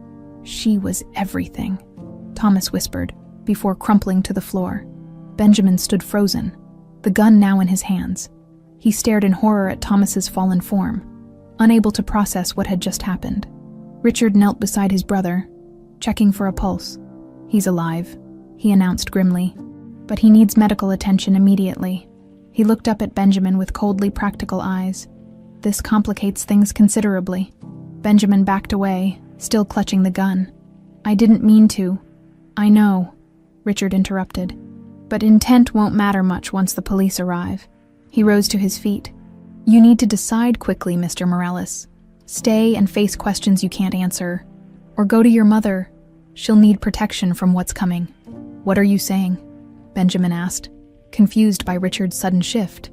"She was everything," Thomas whispered, before crumpling to the floor. Benjamin stood frozen, the gun now in his hands. He stared in horror at Thomas's fallen form, unable to process what had just happened. Richard knelt beside his brother, checking for a pulse. "He's alive," he announced grimly, "but he needs medical attention immediately." He looked up at Benjamin with coldly practical eyes. "This complicates things considerably." Benjamin backed away, still clutching the gun. "I didn't mean to." "I know," Richard interrupted. "But intent won't matter much once the police arrive." He rose to his feet. "You need to decide quickly, Mr. Morales. Stay and face questions you can't answer. Or go to your mother. She'll need protection from what's coming." "What are you saying?" Benjamin asked, confused by Richard's sudden shift.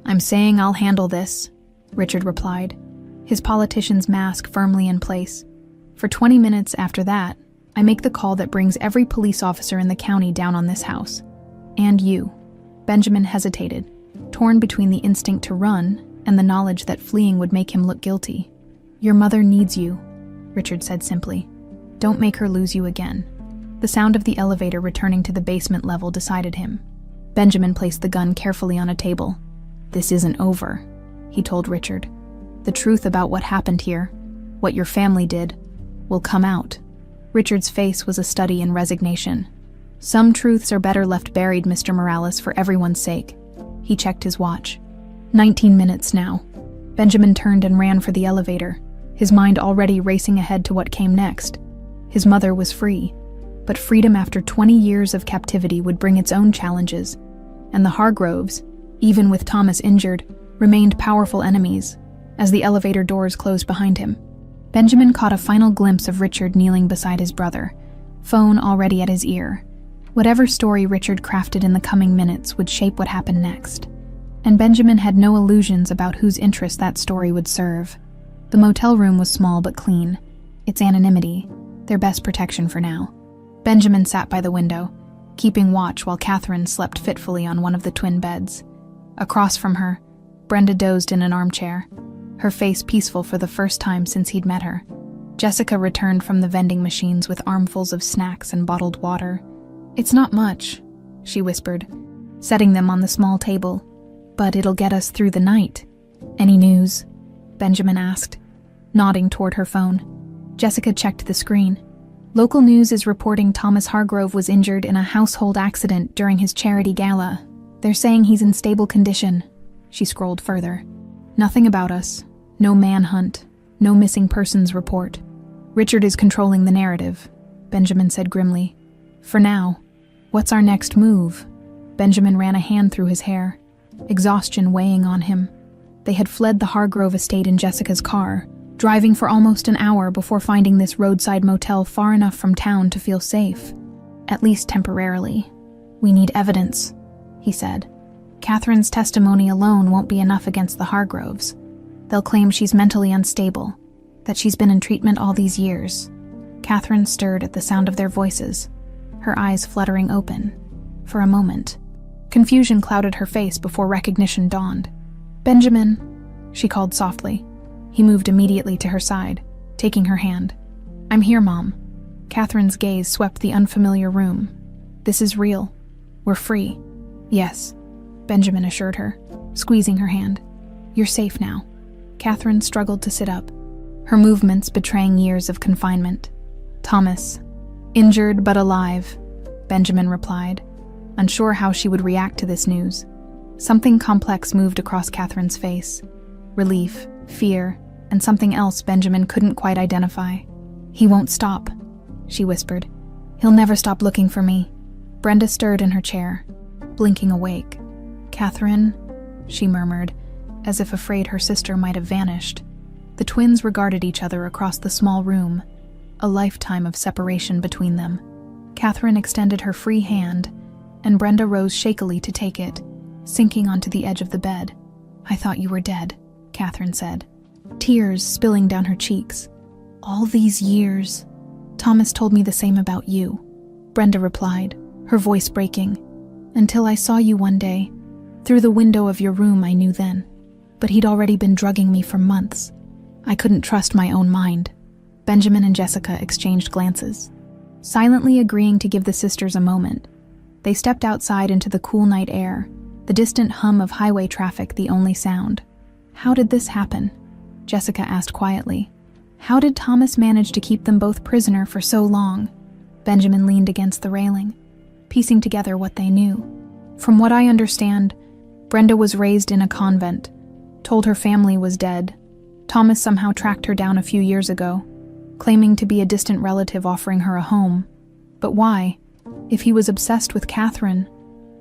"I'm saying I'll handle this," Richard replied, his politician's mask firmly in place. "For 20 minutes after that, I make the call that brings every police officer in the county down on this house. And you." Benjamin hesitated, torn between the instinct to run and the knowledge that fleeing would make him look guilty. "Your mother needs you," Richard said simply. "Don't make her lose you again." The sound of the elevator returning to the basement level decided him. Benjamin placed the gun carefully on a table. "This isn't over," he told Richard. "The truth about what happened here, what your family did, will come out." Richard's face was a study in resignation. "Some truths are better left buried, Mr. Morales, for everyone's sake." He checked his watch. 19 minutes now. Benjamin turned and ran for the elevator, his mind already racing ahead to what came next. His mother was free, but freedom after 20 years of captivity would bring its own challenges, and the Hargroves, even with Thomas injured, remained powerful enemies. As the elevator doors closed behind him, Benjamin caught a final glimpse of Richard kneeling beside his brother, phone already at his ear. Whatever story Richard crafted in the coming minutes would shape what happened next, and Benjamin had no illusions about whose interest that story would serve. The motel room was small but clean, its anonymity their best protection for now. Benjamin sat by the window, keeping watch while Catherine slept fitfully on one of the twin beds. Across from her, Brenda dozed in an armchair, her face peaceful for the first time since he'd met her. Jessica returned from the vending machines with armfuls of snacks and bottled water. "It's not much," she whispered, setting them on the small table, "but it'll get us through the night." "Any news?" Benjamin asked, nodding toward her phone. Jessica checked the screen. "Local news is reporting Thomas Hargrove was injured in a household accident during his charity gala. They're saying he's in stable condition." She scrolled further. "Nothing about us. No manhunt. No missing persons report. Richard is controlling the narrative," Benjamin said grimly. "For now. What's our next move?" Benjamin ran a hand through his hair, exhaustion weighing on him. They had fled the Hargrove estate in Jessica's car, driving for almost an hour before finding this roadside motel far enough from town to feel safe. "At least temporarily. We need evidence," he said. "Catherine's testimony alone won't be enough against the Hargroves. They'll claim she's mentally unstable, that she's been in treatment all these years." Catherine stirred at the sound of their voices, her eyes fluttering open. For a moment, confusion clouded her face before recognition dawned. "Benjamin," she called softly. He moved immediately to her side, taking her hand. "I'm here, Mom." Catherine's gaze swept the unfamiliar room. "This is real. We're free." "Yes," Benjamin assured her, squeezing her hand. "You're safe now." Catherine struggled to sit up, her movements betraying years of confinement. "Thomas, injured but alive," Benjamin replied, unsure how she would react to this news. Something complex moved across Catherine's face. Relief, fear, and something else Benjamin couldn't quite identify. "He won't stop," she whispered. "He'll never stop looking for me." Brenda stirred in her chair, blinking awake. "Catherine," she murmured, as if afraid her sister might have vanished. The twins regarded each other across the small room, a lifetime of separation between them. Catherine extended her free hand, and Brenda rose shakily to take it, sinking onto the edge of the bed. "I thought you were dead," Catherine said, tears spilling down her cheeks. "All these years, Thomas told me the same about you," Brenda replied, her voice breaking. "Until I saw you one day. Through the window of your room I knew then. But he'd already been drugging me for months. I couldn't trust my own mind." Benjamin and Jessica exchanged glances, silently agreeing to give the sisters a moment. They stepped outside into the cool night air, the distant hum of highway traffic the only sound. "How did this happen?" Jessica asked quietly. "How did Thomas manage to keep them both prisoner for so long?" Benjamin leaned against the railing, piecing together what they knew. "From what I understand, Brenda was raised in a convent, told her family was dead. Thomas somehow tracked her down a few years ago. claiming to be a distant relative offering her a home. But why? If he was obsessed with Catherine,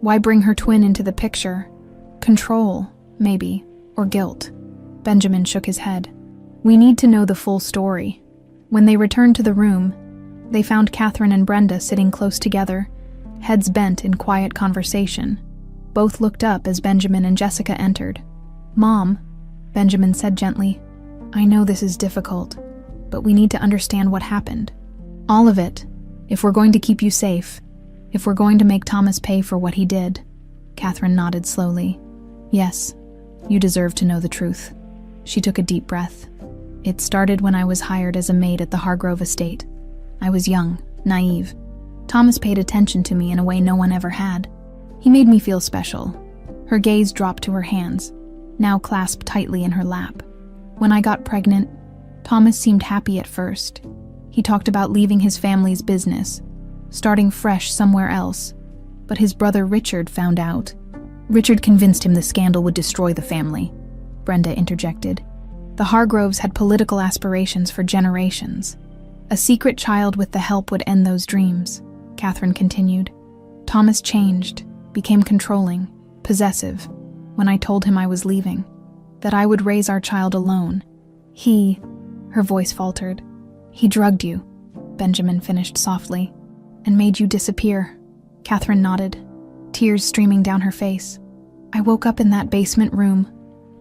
why bring her twin into the picture? Control, maybe, or guilt. Benjamin shook his head. We need to know the full story. When they returned to the room, they found Catherine and Brenda sitting close together, heads bent in quiet conversation. Both looked up as Benjamin and Jessica entered. Mom, Benjamin said gently, I know this is difficult, but we need to understand what happened. All of it, if we're going to keep you safe, if we're going to make Thomas pay for what he did. Catherine nodded slowly. Yes, you deserve to know the truth. She took a deep breath. It started when I was hired as a maid at the Hargrove estate. I was young, naive. Thomas paid attention to me in a way no one ever had. He made me feel special. Her gaze dropped to her hands, now clasped tightly in her lap. When I got pregnant, Thomas seemed happy at first. He talked about leaving his family's business, starting fresh somewhere else. But his brother Richard found out. Richard convinced him the scandal would destroy the family, Brenda interjected. The Hargroves had political aspirations for generations. A secret child with the help would end those dreams, Catherine continued. Thomas changed, became controlling, possessive, when I told him I was leaving, that I would raise our child alone. Her voice faltered. He drugged you, Benjamin finished softly, and made you disappear. Catherine nodded, tears streaming down her face. I woke up in that basement room.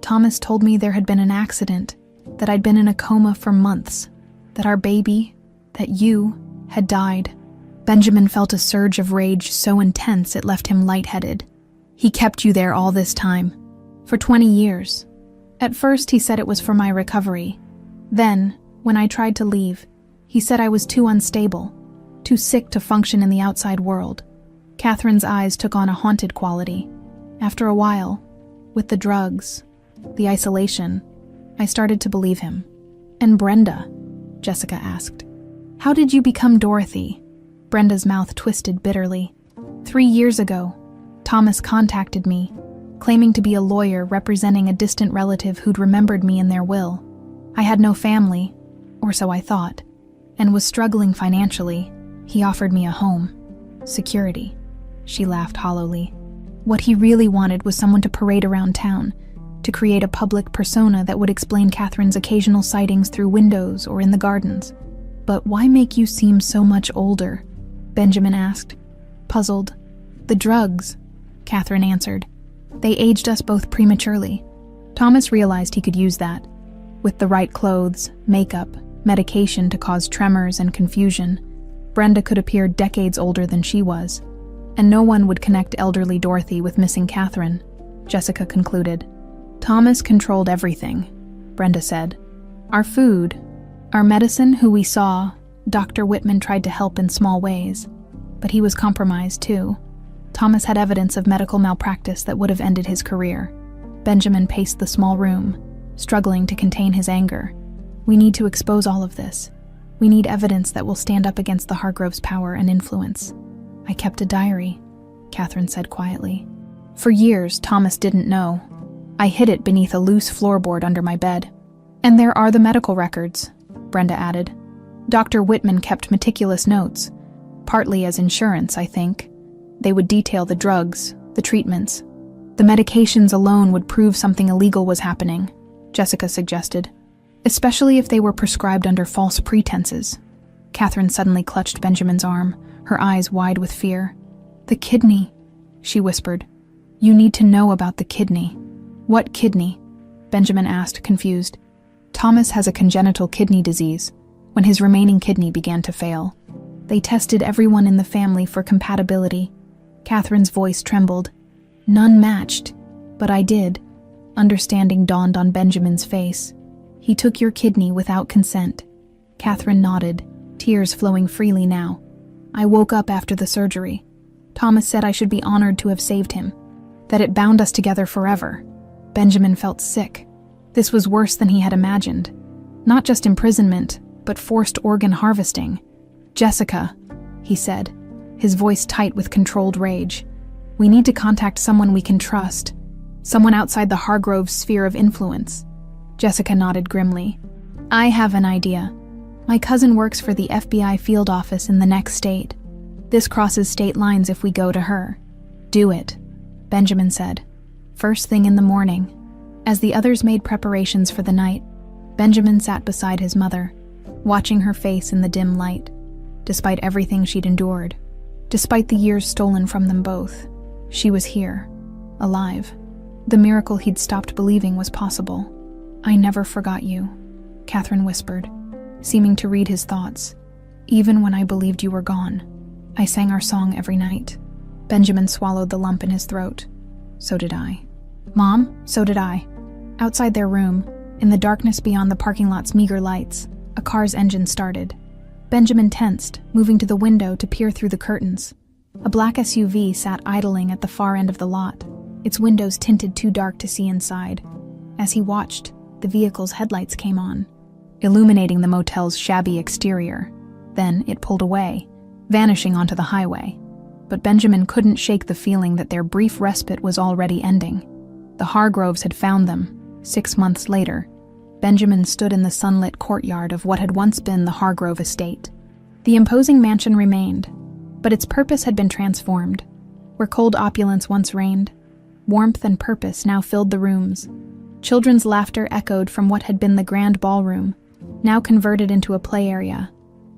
Thomas told me there had been an accident, that I'd been in a coma for months, that our baby, that you, had died. Benjamin felt a surge of rage so intense it left him lightheaded. He kept you there all this time, for 20 years. At first he said it was for my recovery. Then, when I tried to leave, he said I was too unstable, too sick to function in the outside world. Catherine's eyes took on a haunted quality. After a while, with the drugs, the isolation, I started to believe him. And Brenda? Jessica asked. How did you become Dorothy? Brenda's mouth twisted bitterly. 3 years ago, Thomas contacted me, claiming to be a lawyer representing a distant relative who'd remembered me in their will. I had no family, or so I thought, and was struggling financially. He offered me a home. Security. She laughed hollowly. What he really wanted was someone to parade around town, to create a public persona that would explain Catherine's occasional sightings through windows or in the gardens. But why make you seem so much older? Benjamin asked, puzzled. The drugs, Catherine answered. They aged us both prematurely. Thomas realized he could use that. With the right clothes, makeup, medication to cause tremors and confusion, Brenda could appear decades older than she was. And no one would connect elderly Dorothy with missing Catherine, Jessica concluded. Thomas controlled everything, Brenda said. Our food, our medicine, who we saw. Dr. Whitman tried to help in small ways, but he was compromised too. Thomas had evidence of medical malpractice that would have ended his career. Benjamin paced the small room, struggling to contain his anger. We need to expose all of this. We need evidence that will stand up against the Hargroves' power and influence. I kept a diary, Catherine said quietly. For years, Thomas didn't know. I hid it beneath a loose floorboard under my bed. And there are the medical records, Brenda added. Dr. Whitman kept meticulous notes, partly as insurance, I think. They would detail the drugs, the treatments. The medications alone would prove something illegal was happening, Jessica suggested, especially if they were prescribed under false pretenses. Catherine suddenly clutched Benjamin's arm, her eyes wide with fear. The kidney, she whispered. You need to know about the kidney. What kidney? Benjamin asked, confused. Thomas has a congenital kidney disease, when his remaining kidney began to fail. They tested everyone in the family for compatibility. Catherine's voice trembled. None matched, but I did. Understanding dawned on Benjamin's face. He took your kidney without consent. Catherine nodded, tears flowing freely now. I woke up after the surgery. Thomas said I should be honored to have saved him, that it bound us together forever. Benjamin felt sick. This was worse than he had imagined. Not just imprisonment, but forced organ harvesting. Jessica, he said, his voice tight with controlled rage. We need to contact someone we can trust, someone outside the Hargroves' sphere of influence. Jessica nodded grimly. I have an idea. My cousin works for the FBI field office in the next state. This crosses state lines if we go to her. Do it, Benjamin said. First thing in the morning. As the others made preparations for the night, Benjamin sat beside his mother, watching her face in the dim light. Despite everything she'd endured, despite the years stolen from them both, she was here, alive. The miracle he'd stopped believing was possible. I never forgot you, Catherine whispered, seeming to read his thoughts. Even when I believed you were gone, I sang our song every night. Benjamin swallowed the lump in his throat. So did I. Mom, so did I. Outside their room, in the darkness beyond the parking lot's meager lights, a car's engine started. Benjamin tensed, moving to the window to peer through the curtains. A black SUV sat idling at the far end of the lot, its windows tinted too dark to see inside. As he watched, the vehicle's headlights came on, illuminating the motel's shabby exterior. Then it pulled away, vanishing onto the highway. But Benjamin couldn't shake the feeling that their brief respite was already ending. The Hargroves had found them. 6 months later, Benjamin stood in the sunlit courtyard of what had once been the Hargrove estate. The imposing mansion remained, but its purpose had been transformed. Where cold opulence once reigned, warmth and purpose now filled the rooms. Children's laughter echoed from what had been the grand ballroom, now converted into a play area.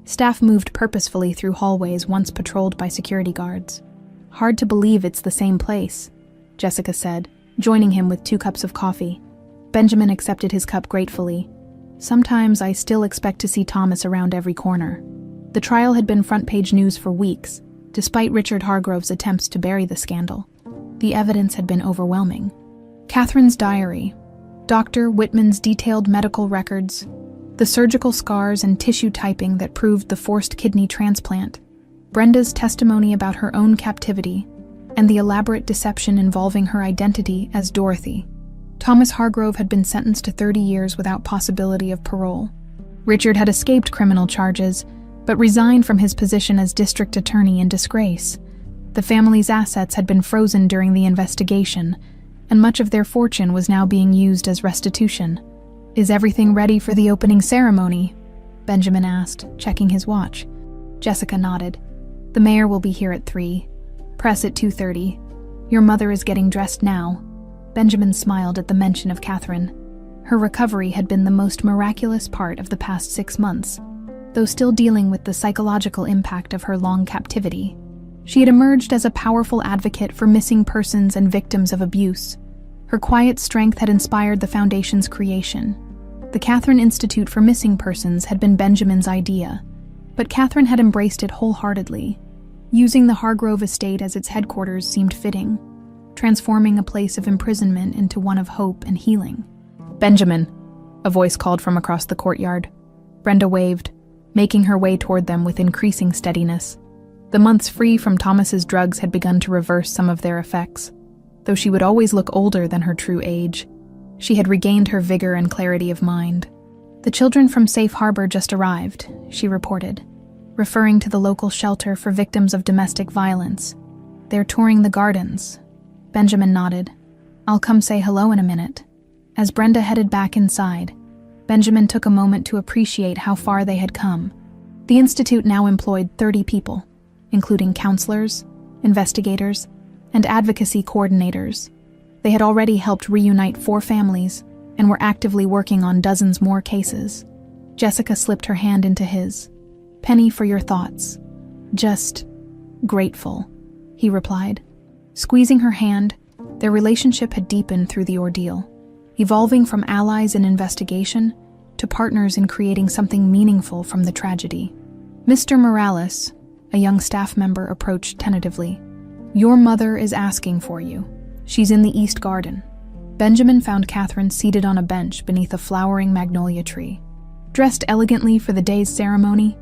Staff moved purposefully through hallways once patrolled by security guards. Hard to believe it's the same place, Jessica said, joining him with 2 cups of coffee. Benjamin accepted his cup gratefully. Sometimes I still expect to see Thomas around every corner. The trial had been front-page news for weeks, despite Richard Hargrove's attempts to bury the scandal. The evidence had been overwhelming. Catherine's diary, Dr. Whitman's detailed medical records, the surgical scars and tissue typing that proved the forced kidney transplant, Brenda's testimony about her own captivity, and the elaborate deception involving her identity as Dorothy. Thomas Hargrove had been sentenced to 30 years without possibility of parole. Richard had escaped criminal charges, but resigned from his position as district attorney in disgrace. The family's assets had been frozen during the investigation, and much of their fortune was now being used as restitution. Is everything ready for the opening ceremony? Benjamin asked, checking his watch. Jessica nodded. The mayor will be here at 3. Press at 2:30. Your mother is getting dressed now. Benjamin smiled at the mention of Catherine. Her recovery had been the most miraculous part of the past 6 months, though still dealing with the psychological impact of her long captivity. She had emerged as a powerful advocate for missing persons and victims of abuse. Her quiet strength had inspired the foundation's creation. The Catherine Institute for Missing Persons had been Benjamin's idea, but Catherine had embraced it wholeheartedly. Using the Hargrove estate as its headquarters seemed fitting, transforming a place of imprisonment into one of hope and healing. Benjamin, a voice called from across the courtyard. Brenda waved, making her way toward them with increasing steadiness. The months free from Thomas's drugs had begun to reverse some of their effects. Though she would always look older than her true age, she had regained her vigor and clarity of mind. The children from Safe Harbor just arrived, she reported, referring to the local shelter for victims of domestic violence. They're touring the gardens. Benjamin nodded. I'll come say hello in a minute. As Brenda headed back inside, Benjamin took a moment to appreciate how far they had come. The institute now employed 30 people, including counselors, investigators, and advocacy coordinators. They had already helped reunite 4 families and were actively working on dozens more cases. Jessica slipped her hand into his. Penny for your thoughts. Just grateful, he replied. Squeezing her hand, their relationship had deepened through the ordeal, evolving from allies in investigation to partners in creating something meaningful from the tragedy. Mr. Morales, a young staff member, approached tentatively. Your mother is asking for you. She's in the East Garden. Benjamin found Catherine seated on a bench beneath a flowering magnolia tree. Dressed elegantly for the day's ceremony,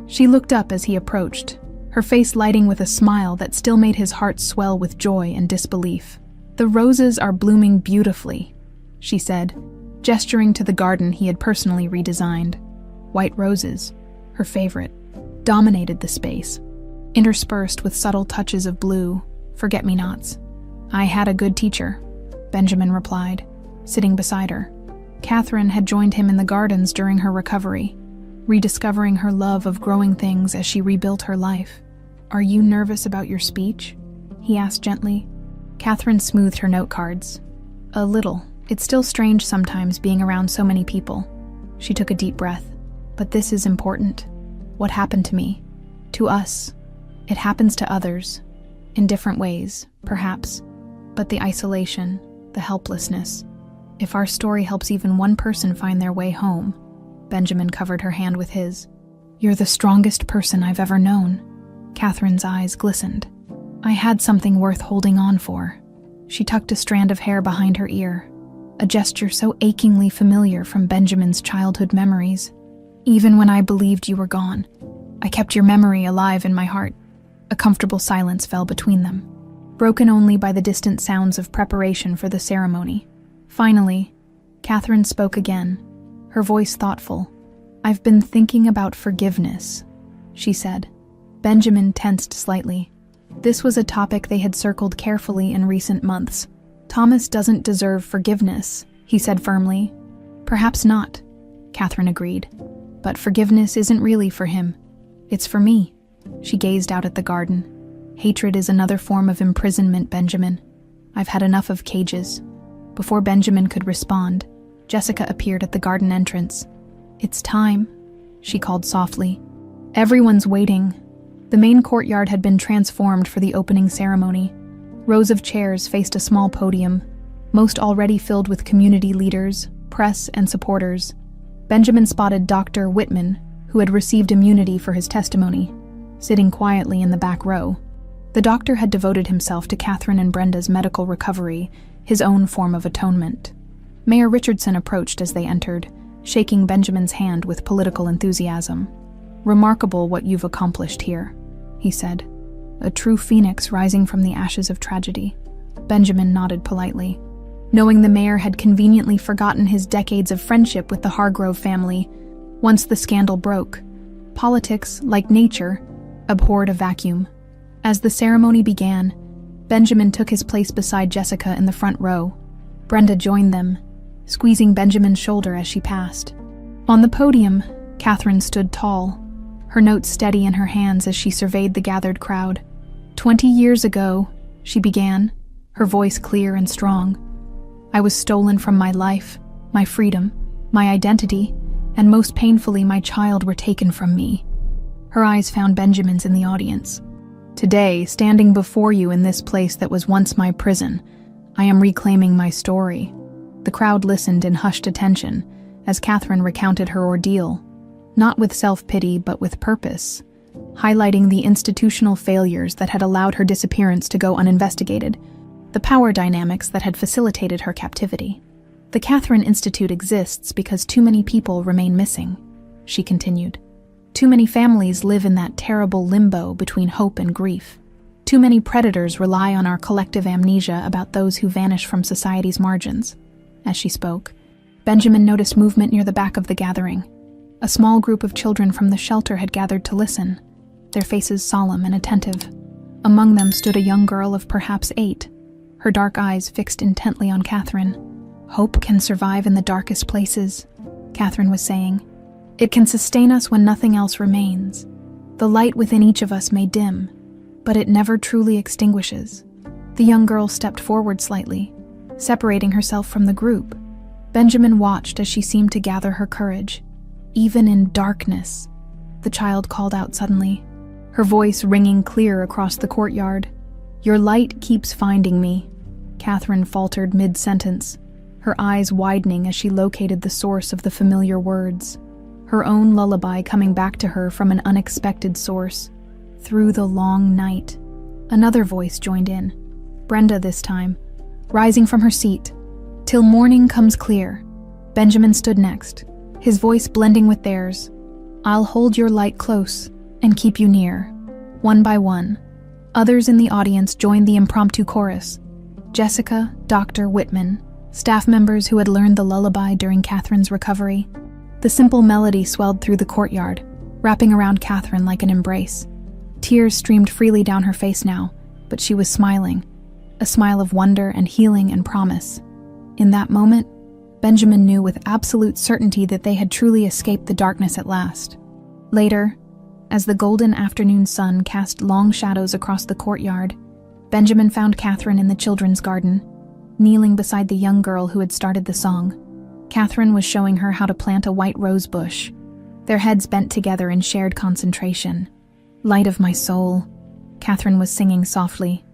she looked up as he approached, her face lighting with a smile that still made his heart swell with joy and disbelief. The roses are blooming beautifully, she said, gesturing to the garden he had personally redesigned. White roses, her favorite, dominated the space, interspersed with subtle touches of blue, forget-me-nots. I had a good teacher, Benjamin replied, sitting beside her. Catherine had joined him in the gardens during her recovery. rediscovering her love of growing things as she rebuilt her life. "Are you nervous about your speech?" he asked gently. Catherine smoothed her note cards. "A little. It's still strange sometimes being around so many people." She took a deep breath. "But this is important. What happened to me? To us. It happens to others. In different ways, perhaps. But the isolation, the helplessness. If our story helps even one person find their way home." Benjamin covered her hand with his. "You're the strongest person I've ever known." Catherine's eyes glistened. "I had something worth holding on for." She tucked a strand of hair behind her ear, a gesture so achingly familiar from Benjamin's childhood memories. "Even when I believed you were gone, I kept your memory alive in my heart." A comfortable silence fell between them, broken only by the distant sounds of preparation for the ceremony. Finally, Catherine spoke again, her voice thoughtful. "I've been thinking about forgiveness," she said. Benjamin tensed slightly. This was a topic they had circled carefully in recent months. "Thomas doesn't deserve forgiveness," he said firmly. "Perhaps not," Catherine agreed. "But forgiveness isn't really for him. It's for me." She gazed out at the garden. "Hatred is another form of imprisonment, Benjamin. I've had enough of cages." Before Benjamin could respond, Jessica appeared at the garden entrance. "It's time," she called softly. "Everyone's waiting." The main courtyard had been transformed for the opening ceremony. Rows of chairs faced a small podium, most already filled with community leaders, press, and supporters. Benjamin spotted Dr. Whitman, who had received immunity for his testimony, sitting quietly in the back row. The doctor had devoted himself to Catherine and Brenda's medical recovery, his own form of atonement. Mayor Richardson approached as they entered, shaking Benjamin's hand with political enthusiasm. "Remarkable what you've accomplished here," he said. "A true phoenix rising from the ashes of tragedy." Benjamin nodded politely. Knowing the mayor had conveniently forgotten his decades of friendship with the Hargrove family, once the scandal broke, politics, like nature, abhorred a vacuum. As the ceremony began, Benjamin took his place beside Jessica in the front row. Brenda joined them, squeezing Benjamin's shoulder as she passed. On the podium, Catherine stood tall, her notes steady in her hands as she surveyed the gathered crowd. 20 years ago," she began, her voice clear and strong, "I was stolen from my life, my freedom, my identity, and most painfully my child were taken from me." Her eyes found Benjamin's in the audience. "Today, standing before you in this place that was once my prison, I am reclaiming my story." The crowd listened in hushed attention as Catherine recounted her ordeal, not with self-pity but with purpose, highlighting the institutional failures that had allowed her disappearance to go uninvestigated, the power dynamics that had facilitated her captivity. "The Catherine Institute exists because too many people remain missing," she continued. "Too many families live in that terrible limbo between hope and grief. Too many predators rely on our collective amnesia about those who vanish from society's margins." As she spoke, Benjamin noticed movement near the back of the gathering. A small group of children from the shelter had gathered to listen, their faces solemn and attentive. Among them stood a young girl of perhaps 8, her dark eyes fixed intently on Catherine. "Hope can survive in the darkest places," Catherine was saying. "It can sustain us when nothing else remains. The light within each of us may dim, but it never truly extinguishes." The young girl stepped forward slightly, separating herself from the group. Benjamin watched as she seemed to gather her courage. "Even in darkness," the child called out suddenly, her voice ringing clear across the courtyard. "Your light keeps finding me," Catherine faltered mid-sentence, her eyes widening as she located the source of the familiar words, her own lullaby coming back to her from an unexpected source. "Through the long night." Another voice joined in, Brenda this time, rising from her seat. "Till morning comes clear." Benjamin stood next, his voice blending with theirs. "I'll hold your light close and keep you near." One by one, others in the audience joined the impromptu chorus. Jessica, Dr. Whitman, staff members who had learned the lullaby during Catherine's recovery. The simple melody swelled through the courtyard, wrapping around Catherine like an embrace. Tears streamed freely down her face now, but she was smiling, a smile of wonder and healing and promise. In that moment, Benjamin knew with absolute certainty that they had truly escaped the darkness at last. Later, as the golden afternoon sun cast long shadows across the courtyard, Benjamin found Catherine in the children's garden, kneeling beside the young girl who had started the song. Catherine was showing her how to plant a white rose bush, their heads bent together in shared concentration. "Light of my soul," Catherine was singing softly.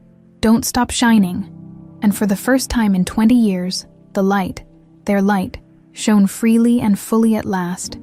"Don't stop shining." And for the first time in 20 years, the light, their light, shone freely and fully at last,